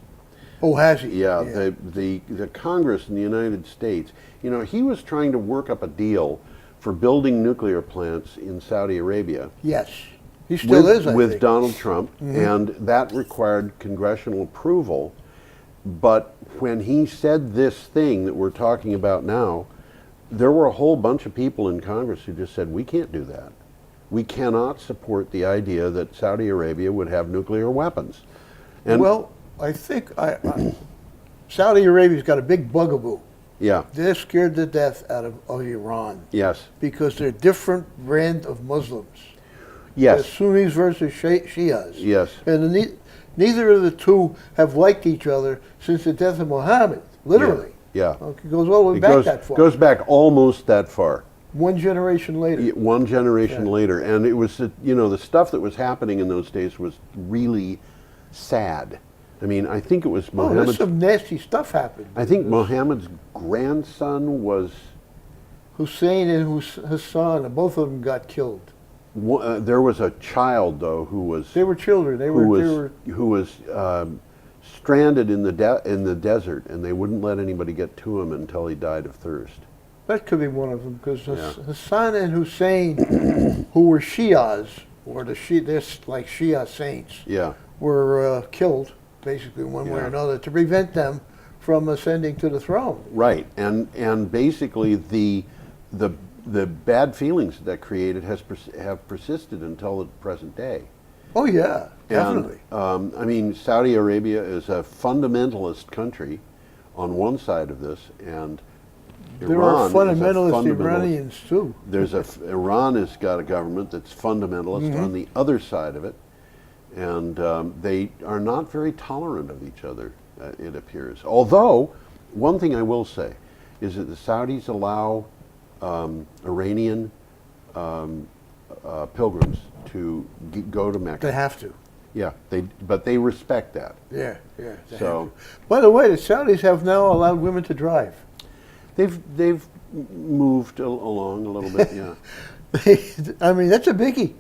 Speaker 2: Oh, has he?
Speaker 1: Yeah, the Congress in the United States, you know, he was trying to work up a deal for building nuclear plants in Saudi Arabia.
Speaker 2: Yes. He still is, I
Speaker 1: with
Speaker 2: think.
Speaker 1: Donald Trump, and that required congressional approval. But when he said this thing that we're talking about now, there were a whole bunch of people in Congress who just said, we can't do that. We cannot support the idea that Saudi Arabia would have nuclear weapons. And
Speaker 2: Well, I think Saudi Arabia's got a big bugaboo.
Speaker 1: yeah,
Speaker 2: They're scared to death out of Iran
Speaker 1: yes,
Speaker 2: because they're different brand of Muslims.
Speaker 1: yes,
Speaker 2: Sunnis versus Shias.
Speaker 1: yes,
Speaker 2: And neither of the two have liked each other since the death of Muhammad, literally.
Speaker 1: yeah.
Speaker 2: Okay, it goes all the way
Speaker 1: It
Speaker 2: back
Speaker 1: goes,
Speaker 2: that far.
Speaker 1: goes back almost that far.
Speaker 2: One generation later.
Speaker 1: One generation
Speaker 2: Yeah.
Speaker 1: later, and it was, you know, the stuff that was happening in those days was really sad. I mean, I think it was
Speaker 2: Oh, there's
Speaker 1: Mohammed's.
Speaker 2: some nasty stuff happened.
Speaker 1: I think Mohammed's grandson was.
Speaker 2: Hussein and Hassan, and both of them got killed.
Speaker 1: There was a child though who was
Speaker 2: They were children.
Speaker 1: who was stranded in the desert, and they wouldn't let anybody get to him until he died of thirst.
Speaker 2: That could be one of them because
Speaker 1: Yeah.
Speaker 2: Hassan and Hussein, who were Shias, or they're like Shia saints,
Speaker 1: Yeah,
Speaker 2: were killed basically one way or
Speaker 1: Yeah.
Speaker 2: another to prevent them from ascending to the throne.
Speaker 1: right. And basically the bad feelings that created have persisted until the present day.
Speaker 2: Oh yeah, definitely.
Speaker 1: And, I mean, Saudi Arabia is a fundamentalist country on one side of this, and
Speaker 2: There
Speaker 1: Iran
Speaker 2: are
Speaker 1: is
Speaker 2: fundamentalist Iranians too.
Speaker 1: Iran has got a government that's fundamentalist on the other side of it, and they are not very tolerant of each other, it appears. Although, one thing I will say is that the Saudis allow Iranian pilgrims to go to Mecca.
Speaker 2: They have to.
Speaker 1: Yeah, but they respect that.
Speaker 2: Yeah, yeah. they
Speaker 1: So-
Speaker 2: have to. By the way, the Saudis have now allowed women to drive.
Speaker 1: They've moved along a little bit, yeah.
Speaker 2: I mean, that's a biggie.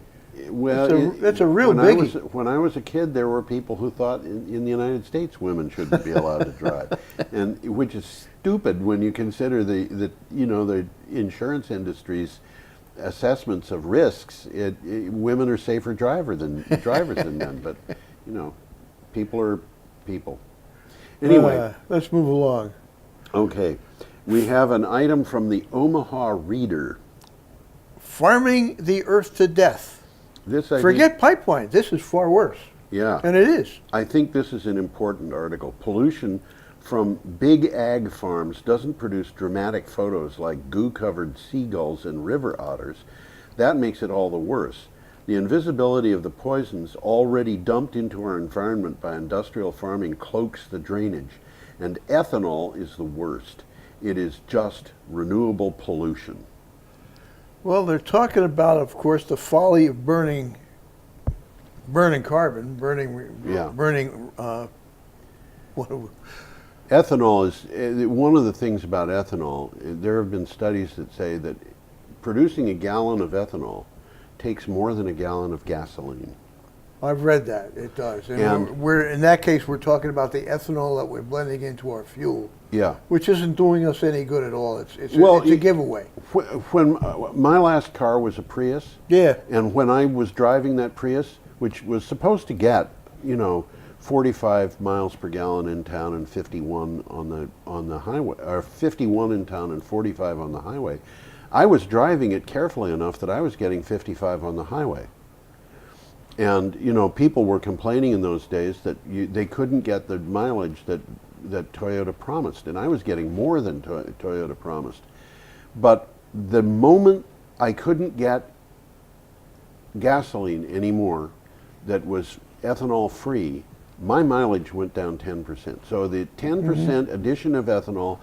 Speaker 1: Well,
Speaker 2: That's a real
Speaker 1: when
Speaker 2: biggie.
Speaker 1: When I was a kid, there were people who thought in the United States women shouldn't be allowed to drive, and which is stupid when you consider the insurance industry's assessments of risks. Women are safer drivers than men, but you know, people are people. Anyway,
Speaker 2: Let's move along.
Speaker 1: okay, we have an item from the Omaha Reader.
Speaker 2: Farming the earth to death.
Speaker 1: This I
Speaker 2: Forget pipelines. This is far worse.
Speaker 1: yeah.
Speaker 2: And it is.
Speaker 1: I think this is an important article. Pollution from big ag farms doesn't produce dramatic photos like goo-covered seagulls and river otters. That makes it all the worse. The invisibility of the poisons already dumped into our environment by industrial farming cloaks the drainage. And ethanol is the worst. It is just renewable pollution.
Speaker 2: Well, they're talking about, of course, the folly of burning carbon,
Speaker 1: Yeah.
Speaker 2: burning. What?
Speaker 1: Ethanol is one of the things about ethanol. There have been studies that say that producing a gallon of ethanol takes more than a gallon of gasoline.
Speaker 2: I've read that it does, and
Speaker 1: And-
Speaker 2: we're in that case we're talking about the ethanol that we're blending into our fuel,
Speaker 1: Yeah.
Speaker 2: which isn't doing us any good at all. It's
Speaker 1: Well,
Speaker 2: a giveaway.
Speaker 1: When my last car was a Prius,
Speaker 2: Yeah.
Speaker 1: and when I was driving that Prius, which was supposed to get, 45 miles per gallon in town and 51 on the highway, or 51 in town and 45 on the highway, I was driving it carefully enough that I was getting 55 on the highway. And people were complaining in those days that they couldn't get the mileage that Toyota promised, and I was getting more than Toyota promised. But the moment I couldn't get gasoline anymore that was ethanol free, my mileage went down 10%. So the 10% addition of ethanol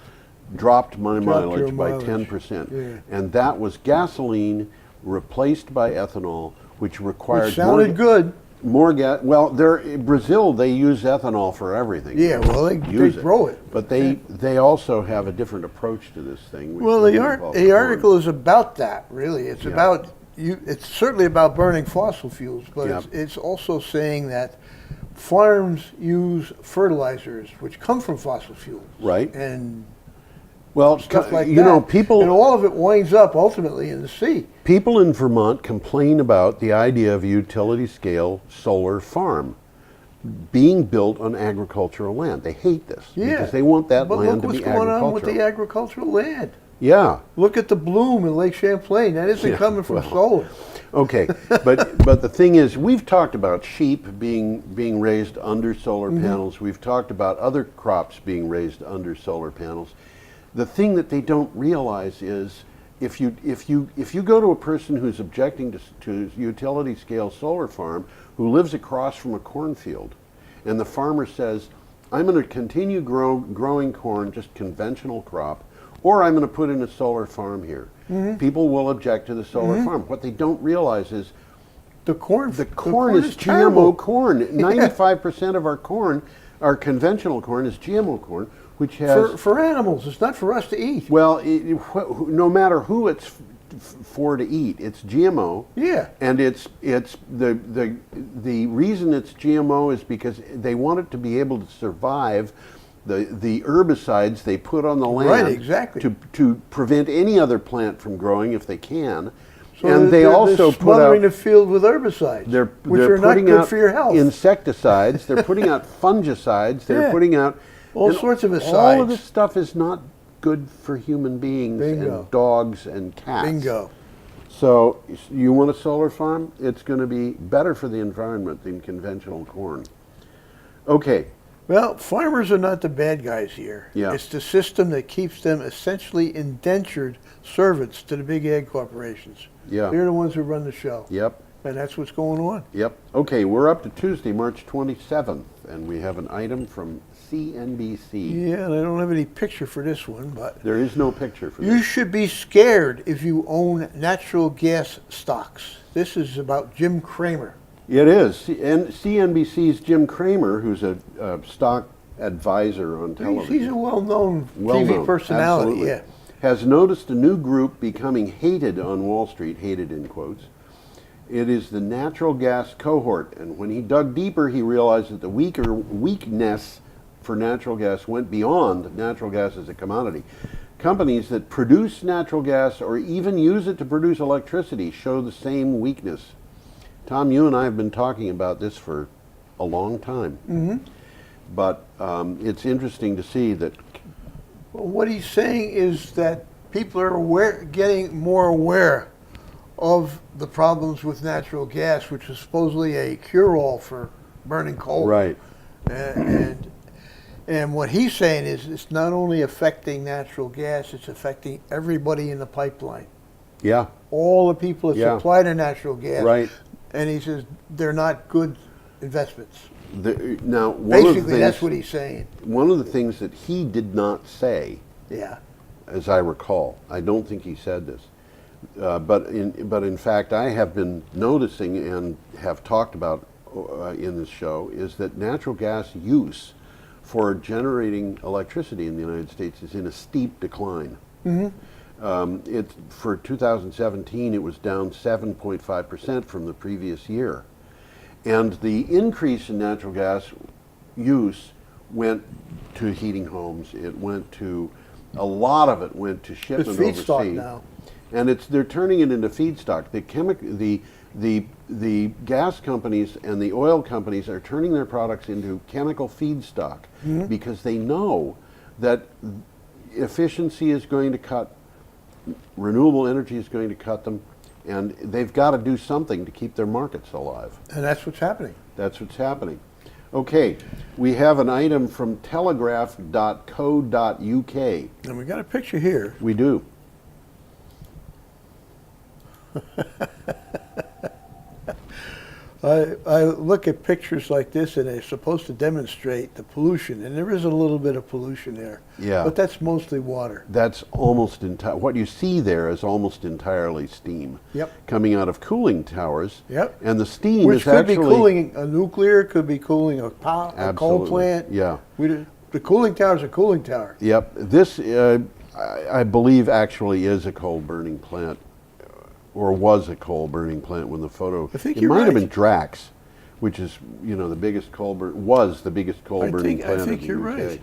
Speaker 1: dropped my
Speaker 2: Dropped your
Speaker 1: mileage by
Speaker 2: mileage.
Speaker 1: 10%.
Speaker 2: Yeah.
Speaker 1: And that was gasoline replaced by ethanol, which required
Speaker 2: It sounded good.
Speaker 1: more gas. Well, Brazil, they use ethanol for everything.
Speaker 2: Yeah, well, they
Speaker 1: Use
Speaker 2: grow it.
Speaker 1: But they also have a different approach to this thing. which
Speaker 2: Well,
Speaker 1: doesn't
Speaker 2: the
Speaker 1: involve
Speaker 2: the
Speaker 1: corn.
Speaker 2: article is about that. Really, it's
Speaker 1: Yeah.
Speaker 2: about you. It's certainly about burning fossil fuels, but
Speaker 1: Yeah.
Speaker 2: it's also saying that farms use fertilizers which come from fossil fuels,
Speaker 1: Right.
Speaker 2: and
Speaker 1: Well,
Speaker 2: stuff like that.
Speaker 1: people
Speaker 2: and all of it winds up ultimately in the sea.
Speaker 1: People in Vermont complain about the idea of a utility-scale solar farm being built on agricultural land. They hate this because they want that
Speaker 2: but
Speaker 1: land
Speaker 2: look
Speaker 1: to be
Speaker 2: what's going on with the
Speaker 1: agricultural.
Speaker 2: agricultural land.
Speaker 1: Yeah.
Speaker 2: Look at the bloom in Lake Champlain. That isn't
Speaker 1: Yeah,
Speaker 2: coming from
Speaker 1: well.
Speaker 2: solar.
Speaker 1: Okay, but the thing is, we've talked about sheep being raised under solar panels. We've talked about other crops being raised under solar panels. The thing that they don't realize is if you go to a person who's objecting to utility scale solar farm who lives across from a cornfield, and the farmer says, "I'm going to continue growing corn, just conventional crop, or I'm going to put in a solar farm here," people will object to the solar farm. What they don't realize is
Speaker 2: The corn
Speaker 1: the corn is
Speaker 2: terrible.
Speaker 1: GMO corn. 95% of our corn, our conventional corn, is GMO corn, which has
Speaker 2: For animals. It's not for us to eat.
Speaker 1: well, no matter who it's for to eat, it's GMO.
Speaker 2: Yeah.
Speaker 1: And it's the reason it's GMO is because they want it to be able to survive the herbicides they put on the land,
Speaker 2: Right, exactly.
Speaker 1: to prevent any other plant from growing if they can.
Speaker 2: So
Speaker 1: and they
Speaker 2: they're
Speaker 1: also put
Speaker 2: smothering
Speaker 1: out
Speaker 2: the field with herbicides, which
Speaker 1: they're
Speaker 2: are not
Speaker 1: putting
Speaker 2: good
Speaker 1: out
Speaker 2: for your health.
Speaker 1: insecticides. They're putting out fungicides. They're
Speaker 2: Yeah.
Speaker 1: putting out
Speaker 2: All
Speaker 1: and
Speaker 2: sorts of
Speaker 1: All
Speaker 2: asides.
Speaker 1: of this stuff is not good for human beings
Speaker 2: Bingo.
Speaker 1: and dogs and cats.
Speaker 2: Bingo.
Speaker 1: So you want a solar farm? It's going to be better for the environment than conventional corn. Okay.
Speaker 2: Well, farmers are not the bad guys here.
Speaker 1: Yeah.
Speaker 2: It's the system that keeps them essentially indentured servants to the big ag corporations.
Speaker 1: Yeah.
Speaker 2: They're the ones who run the show.
Speaker 1: Yep.
Speaker 2: And that's what's going on.
Speaker 1: Yep. Okay, we're up to Tuesday, March 27th, and we have an item from CNBC.
Speaker 2: Yeah, and I don't have any picture for this one, but
Speaker 1: There is no picture for
Speaker 2: you
Speaker 1: this.
Speaker 2: should be scared if you own natural gas stocks. This is about Jim Cramer.
Speaker 1: It is. And CNBC's Jim Cramer, who's a stock advisor on television.
Speaker 2: He's a well-known
Speaker 1: Well-known,
Speaker 2: TV personality,
Speaker 1: absolutely,
Speaker 2: yeah.
Speaker 1: has noticed a new group becoming hated on Wall Street, hated in quotes. It is the natural gas cohort, and when he dug deeper, he realized that the weakness for natural gas went beyond natural gas as a commodity. Companies that produce natural gas or even use it to produce electricity show the same weakness. Tom, you and I have been talking about this for a long time. But it's interesting to see that.
Speaker 2: Well, what he's saying is that people are getting more aware of the problems with natural gas, which is supposedly a cure-all for burning coal.
Speaker 1: Right.
Speaker 2: And what he's saying is it's not only affecting natural gas, it's affecting everybody in the pipeline.
Speaker 1: Yeah.
Speaker 2: All the people that
Speaker 1: Yeah.
Speaker 2: supply the natural gas.
Speaker 1: Right.
Speaker 2: And he says they're not good investments.
Speaker 1: Now,
Speaker 2: Basically, that's what he's saying.
Speaker 1: One of the things that he did not say
Speaker 2: Yeah.
Speaker 1: as I recall. I don't think he said this. But in fact, I have been noticing and have talked about in this show is that natural gas use for generating electricity in the United States is in a steep decline. For 2017, it was down 7.5% from the previous year. And the increase in natural gas use went to heating homes. It went to, a lot of it went to shipment
Speaker 2: It's feedstock
Speaker 1: overseas.
Speaker 2: now.
Speaker 1: And they're turning it into feedstock. The gas companies and the oil companies are turning their products into chemical feedstock because they know that efficiency is going to cut, renewable energy is going to cut them, and they've got to do something to keep their markets alive.
Speaker 2: And that's what's happening.
Speaker 1: That's what's happening. Okay, we have an item from telegraph.co.uk.
Speaker 2: And we got a picture here.
Speaker 1: We do.
Speaker 2: I look at pictures like this, and they're supposed to demonstrate the pollution, and there is a little bit of pollution there.
Speaker 1: Yeah.
Speaker 2: But that's mostly water.
Speaker 1: That's almost what you see there is almost entirely steam.
Speaker 2: Yep.
Speaker 1: Coming out of cooling towers.
Speaker 2: Yep.
Speaker 1: And the steam
Speaker 2: Which
Speaker 1: is
Speaker 2: could
Speaker 1: actually
Speaker 2: be cooling a nuclear, could be cooling a coal
Speaker 1: Absolutely.
Speaker 2: plant.
Speaker 1: Yeah.
Speaker 2: The cooling tower is a cooling tower.
Speaker 1: Yep. This, I believe, actually is a coal burning plant, or was a coal burning plant when the photo.
Speaker 2: I think
Speaker 1: it
Speaker 2: you're
Speaker 1: might have
Speaker 2: right.
Speaker 1: been Drax, which is the biggest was the biggest coal burning plant.
Speaker 2: I think
Speaker 1: in
Speaker 2: you're
Speaker 1: the UK.
Speaker 2: right.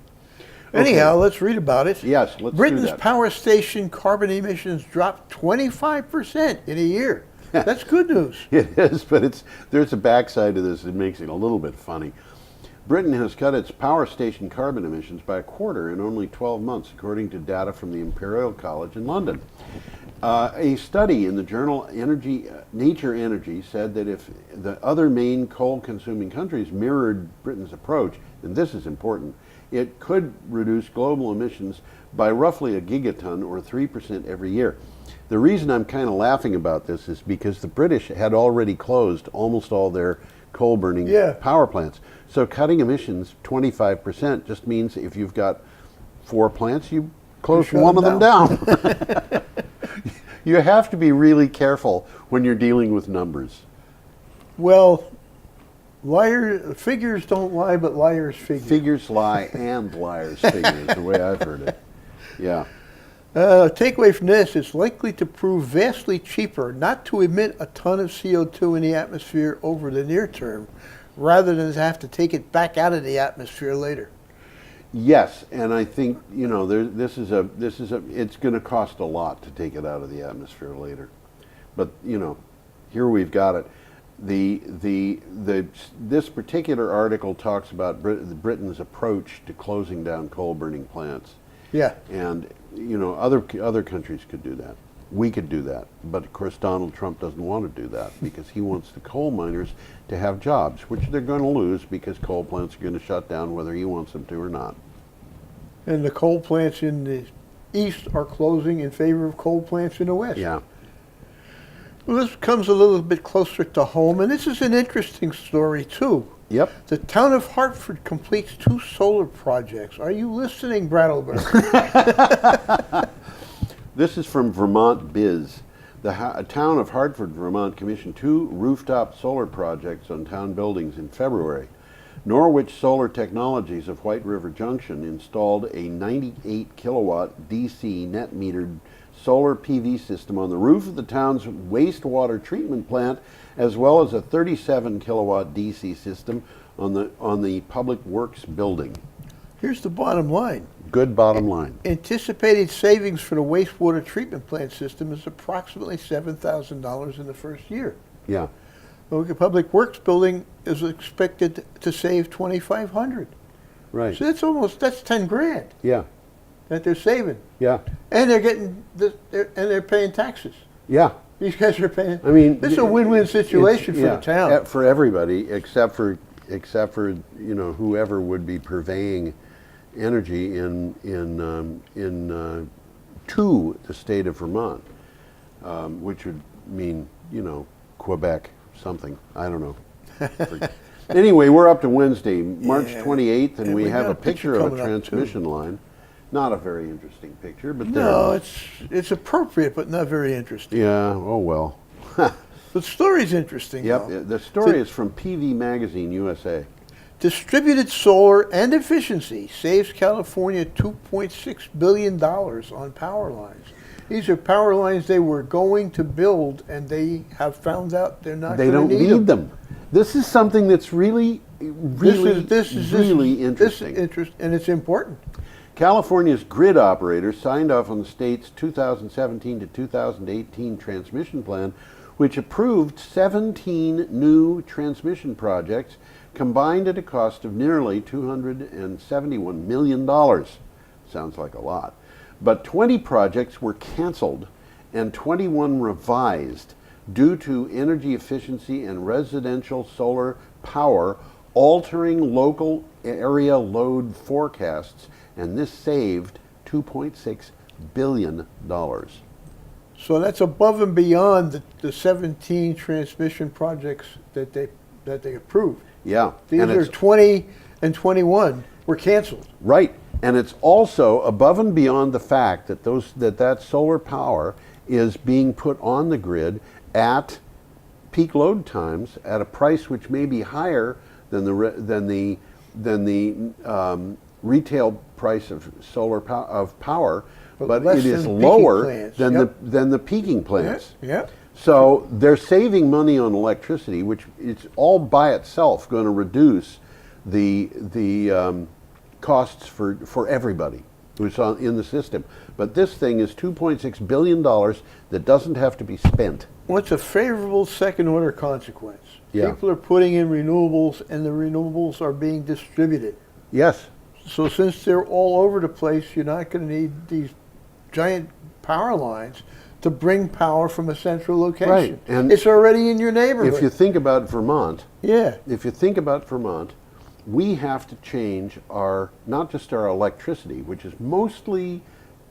Speaker 2: Anyhow, let's read about it.
Speaker 1: Yes, let's
Speaker 2: Britain's
Speaker 1: do that.
Speaker 2: power station carbon emissions dropped 25% in a year. That's good news.
Speaker 1: It is, but there's a backside to this that makes it a little bit funny. Britain has cut its power station carbon emissions by a quarter in only 12 months, according to data from the Imperial College in London. A study in the journal Nature Energy said that if the other main coal-consuming countries mirrored Britain's approach, and this is important, it could reduce global emissions by roughly a gigaton, or 3% every year. The reason I'm kind of laughing about this is because the British had already closed almost all their coal-burning power plants. So cutting emissions 25% just means if you've got 4 plants, you close one of them down. You have to be really careful when you're dealing with numbers.
Speaker 2: Well, figures don't lie, but liars figure.
Speaker 1: Figures lie and liars figure is the way I've heard it. Yeah.
Speaker 2: Takeaway from this, it's likely to prove vastly cheaper not to emit a ton of CO2 in the atmosphere over the near term, rather than to have to take it back out of the atmosphere later.
Speaker 1: Yes, and I think it's going to cost a lot to take it out of the atmosphere later, but here we've got it. This particular article talks about Britain's approach to closing down coal burning plants.
Speaker 2: Yeah.
Speaker 1: And other countries could do that. We could do that, but of course Donald Trump doesn't want to do that because he wants the coal miners to have jobs, which they're going to lose because coal plants are going to shut down whether he wants them to or not.
Speaker 2: And the coal plants in the east are closing in favor of coal plants in the west.
Speaker 1: Yeah.
Speaker 2: Well, this comes a little bit closer to home, and this is an interesting story too.
Speaker 1: Yep.
Speaker 2: The town of Hartford completes 2 solar projects. Are you listening, Brattleboro?
Speaker 1: This is from Vermont Biz. The town of Hartford, Vermont commissioned 2 rooftop solar projects on town buildings in February. Norwich Solar Technologies of White River Junction installed a 98 kilowatt DC net metered solar PV system on the roof of the town's wastewater treatment plant, as well as a 37 kilowatt DC system on the Public Works building.
Speaker 2: Here's the bottom line.
Speaker 1: Good bottom line.
Speaker 2: Anticipated savings for the wastewater treatment plant system is approximately $7,000 in the first year.
Speaker 1: Yeah.
Speaker 2: The Public Works building is expected to save $2,500.
Speaker 1: Right.
Speaker 2: So that's 10 grand
Speaker 1: Yeah.
Speaker 2: that they're saving,
Speaker 1: Yeah.
Speaker 2: and they're paying taxes.
Speaker 1: Yeah.
Speaker 2: These guys are paying.
Speaker 1: I mean,
Speaker 2: this is a win-win situation for the town.
Speaker 1: For everybody, except for whoever would be purveying energy to the state of Vermont, which would mean Quebec something. I don't know. Anyway, we're up to Wednesday, March 28th, and we have a picture of a transmission line. Not a very interesting picture, but
Speaker 2: No,
Speaker 1: there.
Speaker 2: it's appropriate, but not very interesting.
Speaker 1: Yeah. Oh well.
Speaker 2: The story's interesting,
Speaker 1: Yep.
Speaker 2: though.
Speaker 1: The story is from PV Magazine USA.
Speaker 2: Distributed solar and efficiency saves California $2.6 billion on power lines. These are power lines they were going to build, and they have found out they're not
Speaker 1: They
Speaker 2: going
Speaker 1: don't
Speaker 2: to
Speaker 1: need them. This is something that's really interesting.
Speaker 2: And it's important.
Speaker 1: California's grid operators signed off on the state's 2017 to 2018 transmission plan, which approved 17 new transmission projects combined at a cost of nearly $271 million. Sounds like a lot. But 20 projects were canceled and 21 revised due to energy efficiency and residential solar power altering local area load forecasts, and this saved $2.6 billion.
Speaker 2: So that's above and beyond the 17 transmission projects that they approved.
Speaker 1: Yeah.
Speaker 2: These are 20 and 21 were canceled.
Speaker 1: Right. And it's also above and beyond the fact that that solar power is being put on the grid at peak load times at a price which may be higher than the retail price of power, but it is lower than the peaking plants.
Speaker 2: Yeah.
Speaker 1: So they're saving money on electricity, which it's all by itself going to reduce the costs for everybody who's in the system. But this thing is $2.6 billion that doesn't have to be spent.
Speaker 2: What's a favorable second-order consequence?
Speaker 1: Yeah.
Speaker 2: People are putting in renewables, and the renewables are being distributed.
Speaker 1: Yes.
Speaker 2: So since they're all over the place, you're not going to need these giant power lines to bring power from a central location.
Speaker 1: Right. And
Speaker 2: it's already in your neighborhood.
Speaker 1: If you think about Vermont,
Speaker 2: yeah.
Speaker 1: If you think about Vermont, we have to change not just our electricity, which is mostly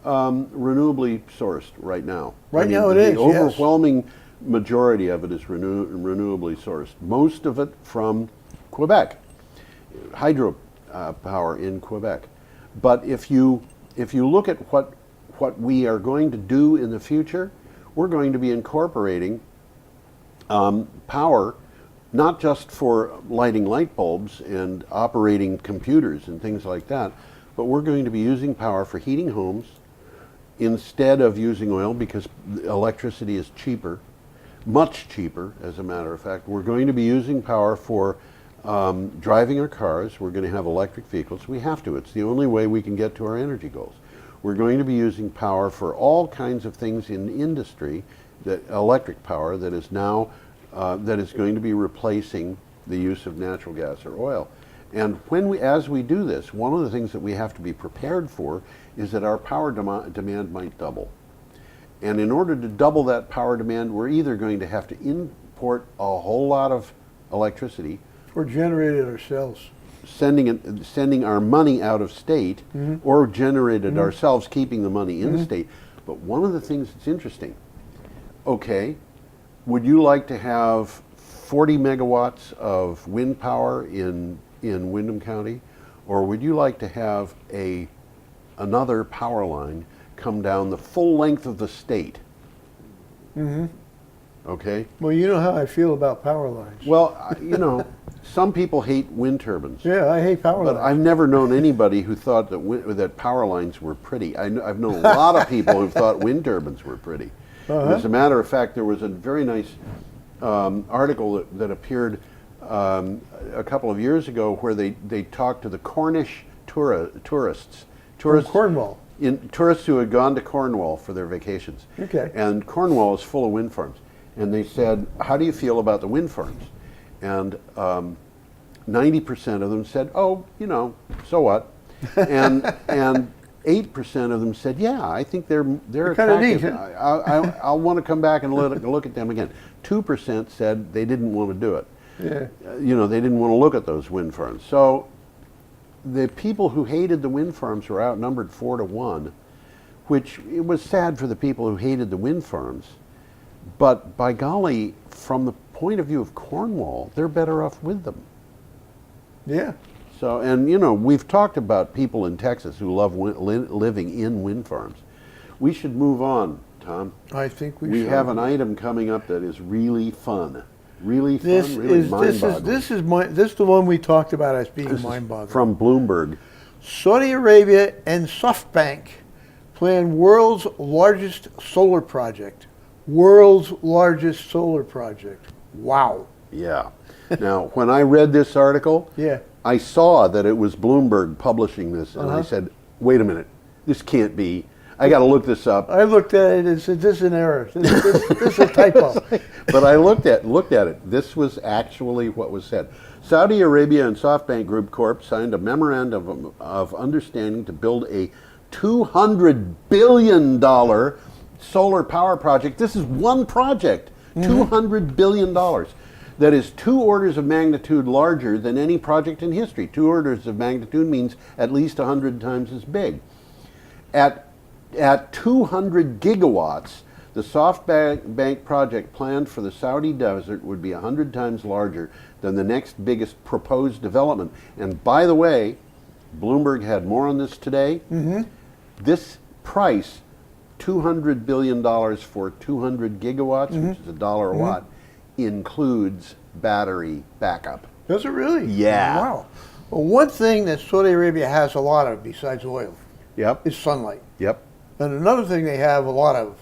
Speaker 1: renewably sourced right now.
Speaker 2: Right now it is,
Speaker 1: the overwhelming majority of it is renewably sourced. Most of it from Quebec, hydro power in Quebec. But if you look at what we are going to do in the future, we're going to be incorporating power not just for lighting light bulbs and operating computers and things like that, but we're going to be using power for heating homes instead of using oil, because electricity is cheaper, much cheaper, as a matter of fact. We're going to be using power for driving our cars. We're going to have electric vehicles. We have to. It's the only way we can get to our energy goals. We're going to be using power for all kinds of things in industry, that electric power that is now that is going to be replacing the use of natural gas or oil. And as we do this, one of the things that we have to be prepared for is that our power demand might double. And in order to double that power demand, we're either going to have to import a whole lot of electricity,
Speaker 2: or generate it ourselves,
Speaker 1: sending our money out of state, or generate it ourselves, keeping the money in state. But one of the things that's interesting, okay, would you like to have 40 megawatts of wind power in Windham County, or would you like to have another power line come down the full length of the state? Okay.
Speaker 2: Well, you know how I feel about power lines.
Speaker 1: Well, some people hate wind turbines.
Speaker 2: Yeah, I hate power lines.
Speaker 1: But I've never known anybody who thought that power lines were pretty. I've known a lot of people who thought wind turbines were pretty. As a matter of fact, there was a very nice article that appeared a couple of years ago where they talked to the Cornish tourists
Speaker 2: from Cornwall.
Speaker 1: Tourists who had gone to Cornwall for their vacations.
Speaker 2: Okay.
Speaker 1: And Cornwall is full of wind farms. And they said, how do you feel about the wind farms? And 90% of them said, oh, so what? And 8% of them said, yeah, I think they're attractive.
Speaker 2: Neat, huh?
Speaker 1: I'll want to come back and look at them again. 2% said they didn't want to do it.
Speaker 2: Yeah.
Speaker 1: They didn't want to look at those wind farms. So the people who hated the wind farms were outnumbered 4-1, which it was sad for the people who hated the wind farms. But by golly, from the point of view of Cornwall, they're better off with them.
Speaker 2: Yeah.
Speaker 1: So, and you know, we've talked about people in Texas who love living in wind farms. We should move on, Tom.
Speaker 2: I think we
Speaker 1: We
Speaker 2: should.
Speaker 1: have an item coming up that is really fun. Really fun, really mind-boggling.
Speaker 2: This is the one we talked about as being mind-boggling.
Speaker 1: From Bloomberg.
Speaker 2: Saudi Arabia and SoftBank plan world's largest solar project. World's largest solar project. Wow.
Speaker 1: Yeah. Now, when I read this article,
Speaker 2: Yeah.
Speaker 1: I saw that it was Bloomberg publishing this, and I said, wait a minute, this can't be. I got to look this up.
Speaker 2: I looked at it and said, this is an error. This is a typo.
Speaker 1: But I looked at it. This was actually what was said. Saudi Arabia and SoftBank Group Corp signed a memorandum of understanding to build a $200 billion solar power project. This is one project, $200 billion. That is 2 orders of magnitude larger than any project in history. 2 orders of magnitude means at least 100 times as big. At 200 gigawatts, the SoftBank project planned for the Saudi desert would be 100 times larger than the next biggest proposed development. And by the way, Bloomberg had more on this today. This price, $200 billion for 200 gigawatts, which is $1 a watt, includes battery backup.
Speaker 2: Does it really?
Speaker 1: Yeah.
Speaker 2: Wow. Well, one thing that Saudi Arabia has a lot of besides oil
Speaker 1: Yep.
Speaker 2: is sunlight.
Speaker 1: Yep.
Speaker 2: And another thing they have a lot of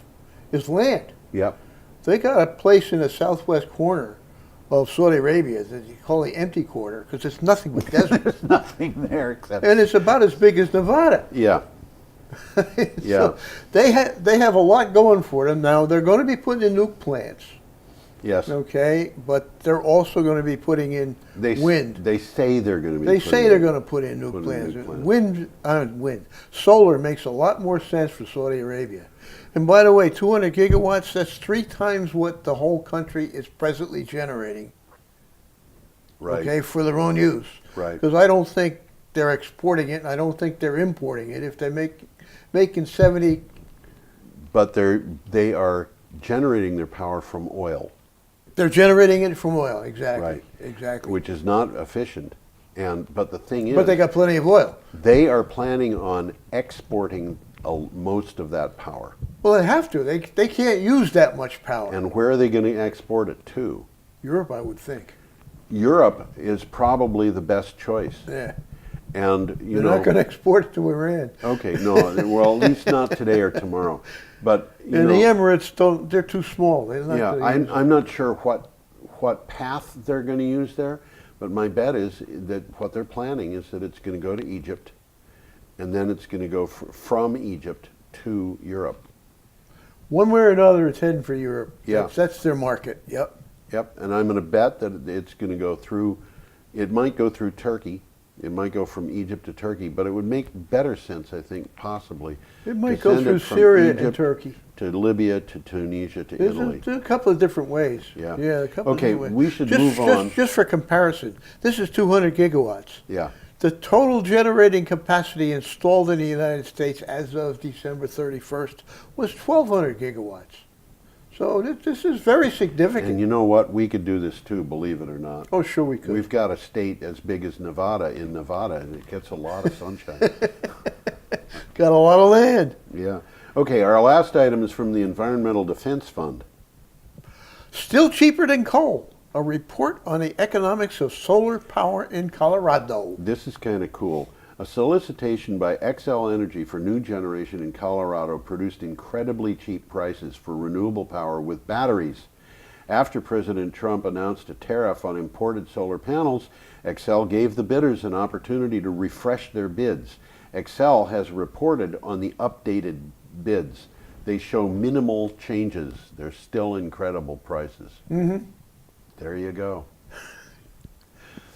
Speaker 2: is land.
Speaker 1: Yep.
Speaker 2: They got a place in the southwest corner of Saudi Arabia that you call the empty quarter because it's nothing but desert.
Speaker 1: There's nothing there except.
Speaker 2: And it's about as big as Nevada.
Speaker 1: Yeah. Yeah.
Speaker 2: So they have a lot going for them. Now, they're going to be putting in nuke plants,
Speaker 1: Yes.
Speaker 2: okay? But they're also going to be putting in wind.
Speaker 1: They say they're going to be.
Speaker 2: They say they're going to put in nuke plants. Wind. Solar makes a lot more sense for Saudi Arabia. And by the way, 200 gigawatts, that's 3 times what the whole country is presently generating.
Speaker 1: Right.
Speaker 2: Okay, for their own use.
Speaker 1: Right.
Speaker 2: Because I don't think they're exporting it, and I don't think they're importing it. If they're making 70...
Speaker 1: But they are generating their power from oil.
Speaker 2: They're generating it from oil, exactly.
Speaker 1: Right.
Speaker 2: Exactly.
Speaker 1: Which is not efficient. But the thing is,
Speaker 2: But they got plenty of oil.
Speaker 1: they are planning on exporting most of that power.
Speaker 2: Well, they have to. They can't use that much power.
Speaker 1: And where are they going to export it to?
Speaker 2: Europe, I would think.
Speaker 1: Europe is probably the best choice.
Speaker 2: Yeah.
Speaker 1: And
Speaker 2: They're not going to export it to Iran.
Speaker 1: Okay, no, well, at least not today or tomorrow. But
Speaker 2: The Emirates they're too small. They're not
Speaker 1: yeah,
Speaker 2: gonna use it.
Speaker 1: I'm not sure what path they're going to use there, but my bet is that what they're planning is that it's going to go to Egypt, and then it's going to go from Egypt to Europe.
Speaker 2: One way or another, it's heading for Europe.
Speaker 1: Yeah.
Speaker 2: That's their market. Yep.
Speaker 1: Yep, and I'm going to bet that it's going to go through, it might go through Turkey. It might go from Egypt to Turkey, but it would make better sense, I think, possibly.
Speaker 2: It might
Speaker 1: to
Speaker 2: go
Speaker 1: send
Speaker 2: through
Speaker 1: it from
Speaker 2: Syria
Speaker 1: Egypt
Speaker 2: and Turkey.
Speaker 1: to Libya, to Tunisia, to Italy.
Speaker 2: There's a couple of different ways.
Speaker 1: Yeah.
Speaker 2: Yeah, a couple
Speaker 1: Okay,
Speaker 2: of different
Speaker 1: we
Speaker 2: ways.
Speaker 1: should move on.
Speaker 2: Just for comparison, this is 200 gigawatts.
Speaker 1: Yeah.
Speaker 2: The total generating capacity installed in the United States as of December 31st was 1,200 gigawatts. So this is very significant.
Speaker 1: And you know what? We could do this too, believe it or not.
Speaker 2: Oh, sure we could.
Speaker 1: We've got a state as big as Nevada in Nevada, and it gets a lot of sunshine.
Speaker 2: Got a lot of land.
Speaker 1: Yeah. Okay, our last item is from the Environmental Defense Fund.
Speaker 2: Still cheaper than coal. A report on the economics of solar power in Colorado.
Speaker 1: This is kind of cool. A solicitation by Xcel Energy for new generation in Colorado produced incredibly cheap prices for renewable power with batteries. After President Trump announced a tariff on imported solar panels, Xcel gave the bidders an opportunity to refresh their bids. Xcel has reported on the updated bids. They show minimal changes. They're still incredible prices.
Speaker 2: Mm-hmm.
Speaker 1: There you go.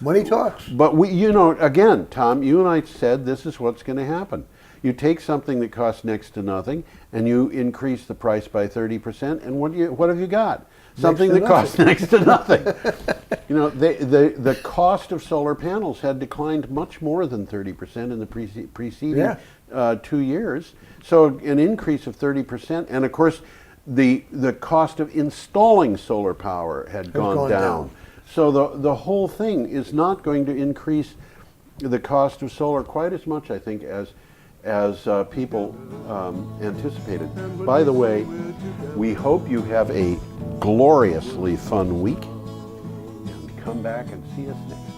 Speaker 2: Money talks.
Speaker 1: But again, Tom, you and I said this is what's going to happen. You take something that costs next to nothing and you increase the price by 30%, and what have you got? Something that costs next to nothing. The cost of solar panels had declined much more than 30% in the preceding 2 years. So an increase of 30%, and of course, the cost of installing solar power had gone down. So the whole thing is not going to increase the cost of solar quite as much, I think, as people anticipated. By the way, we hope you have a gloriously fun week, and come back and see us next time.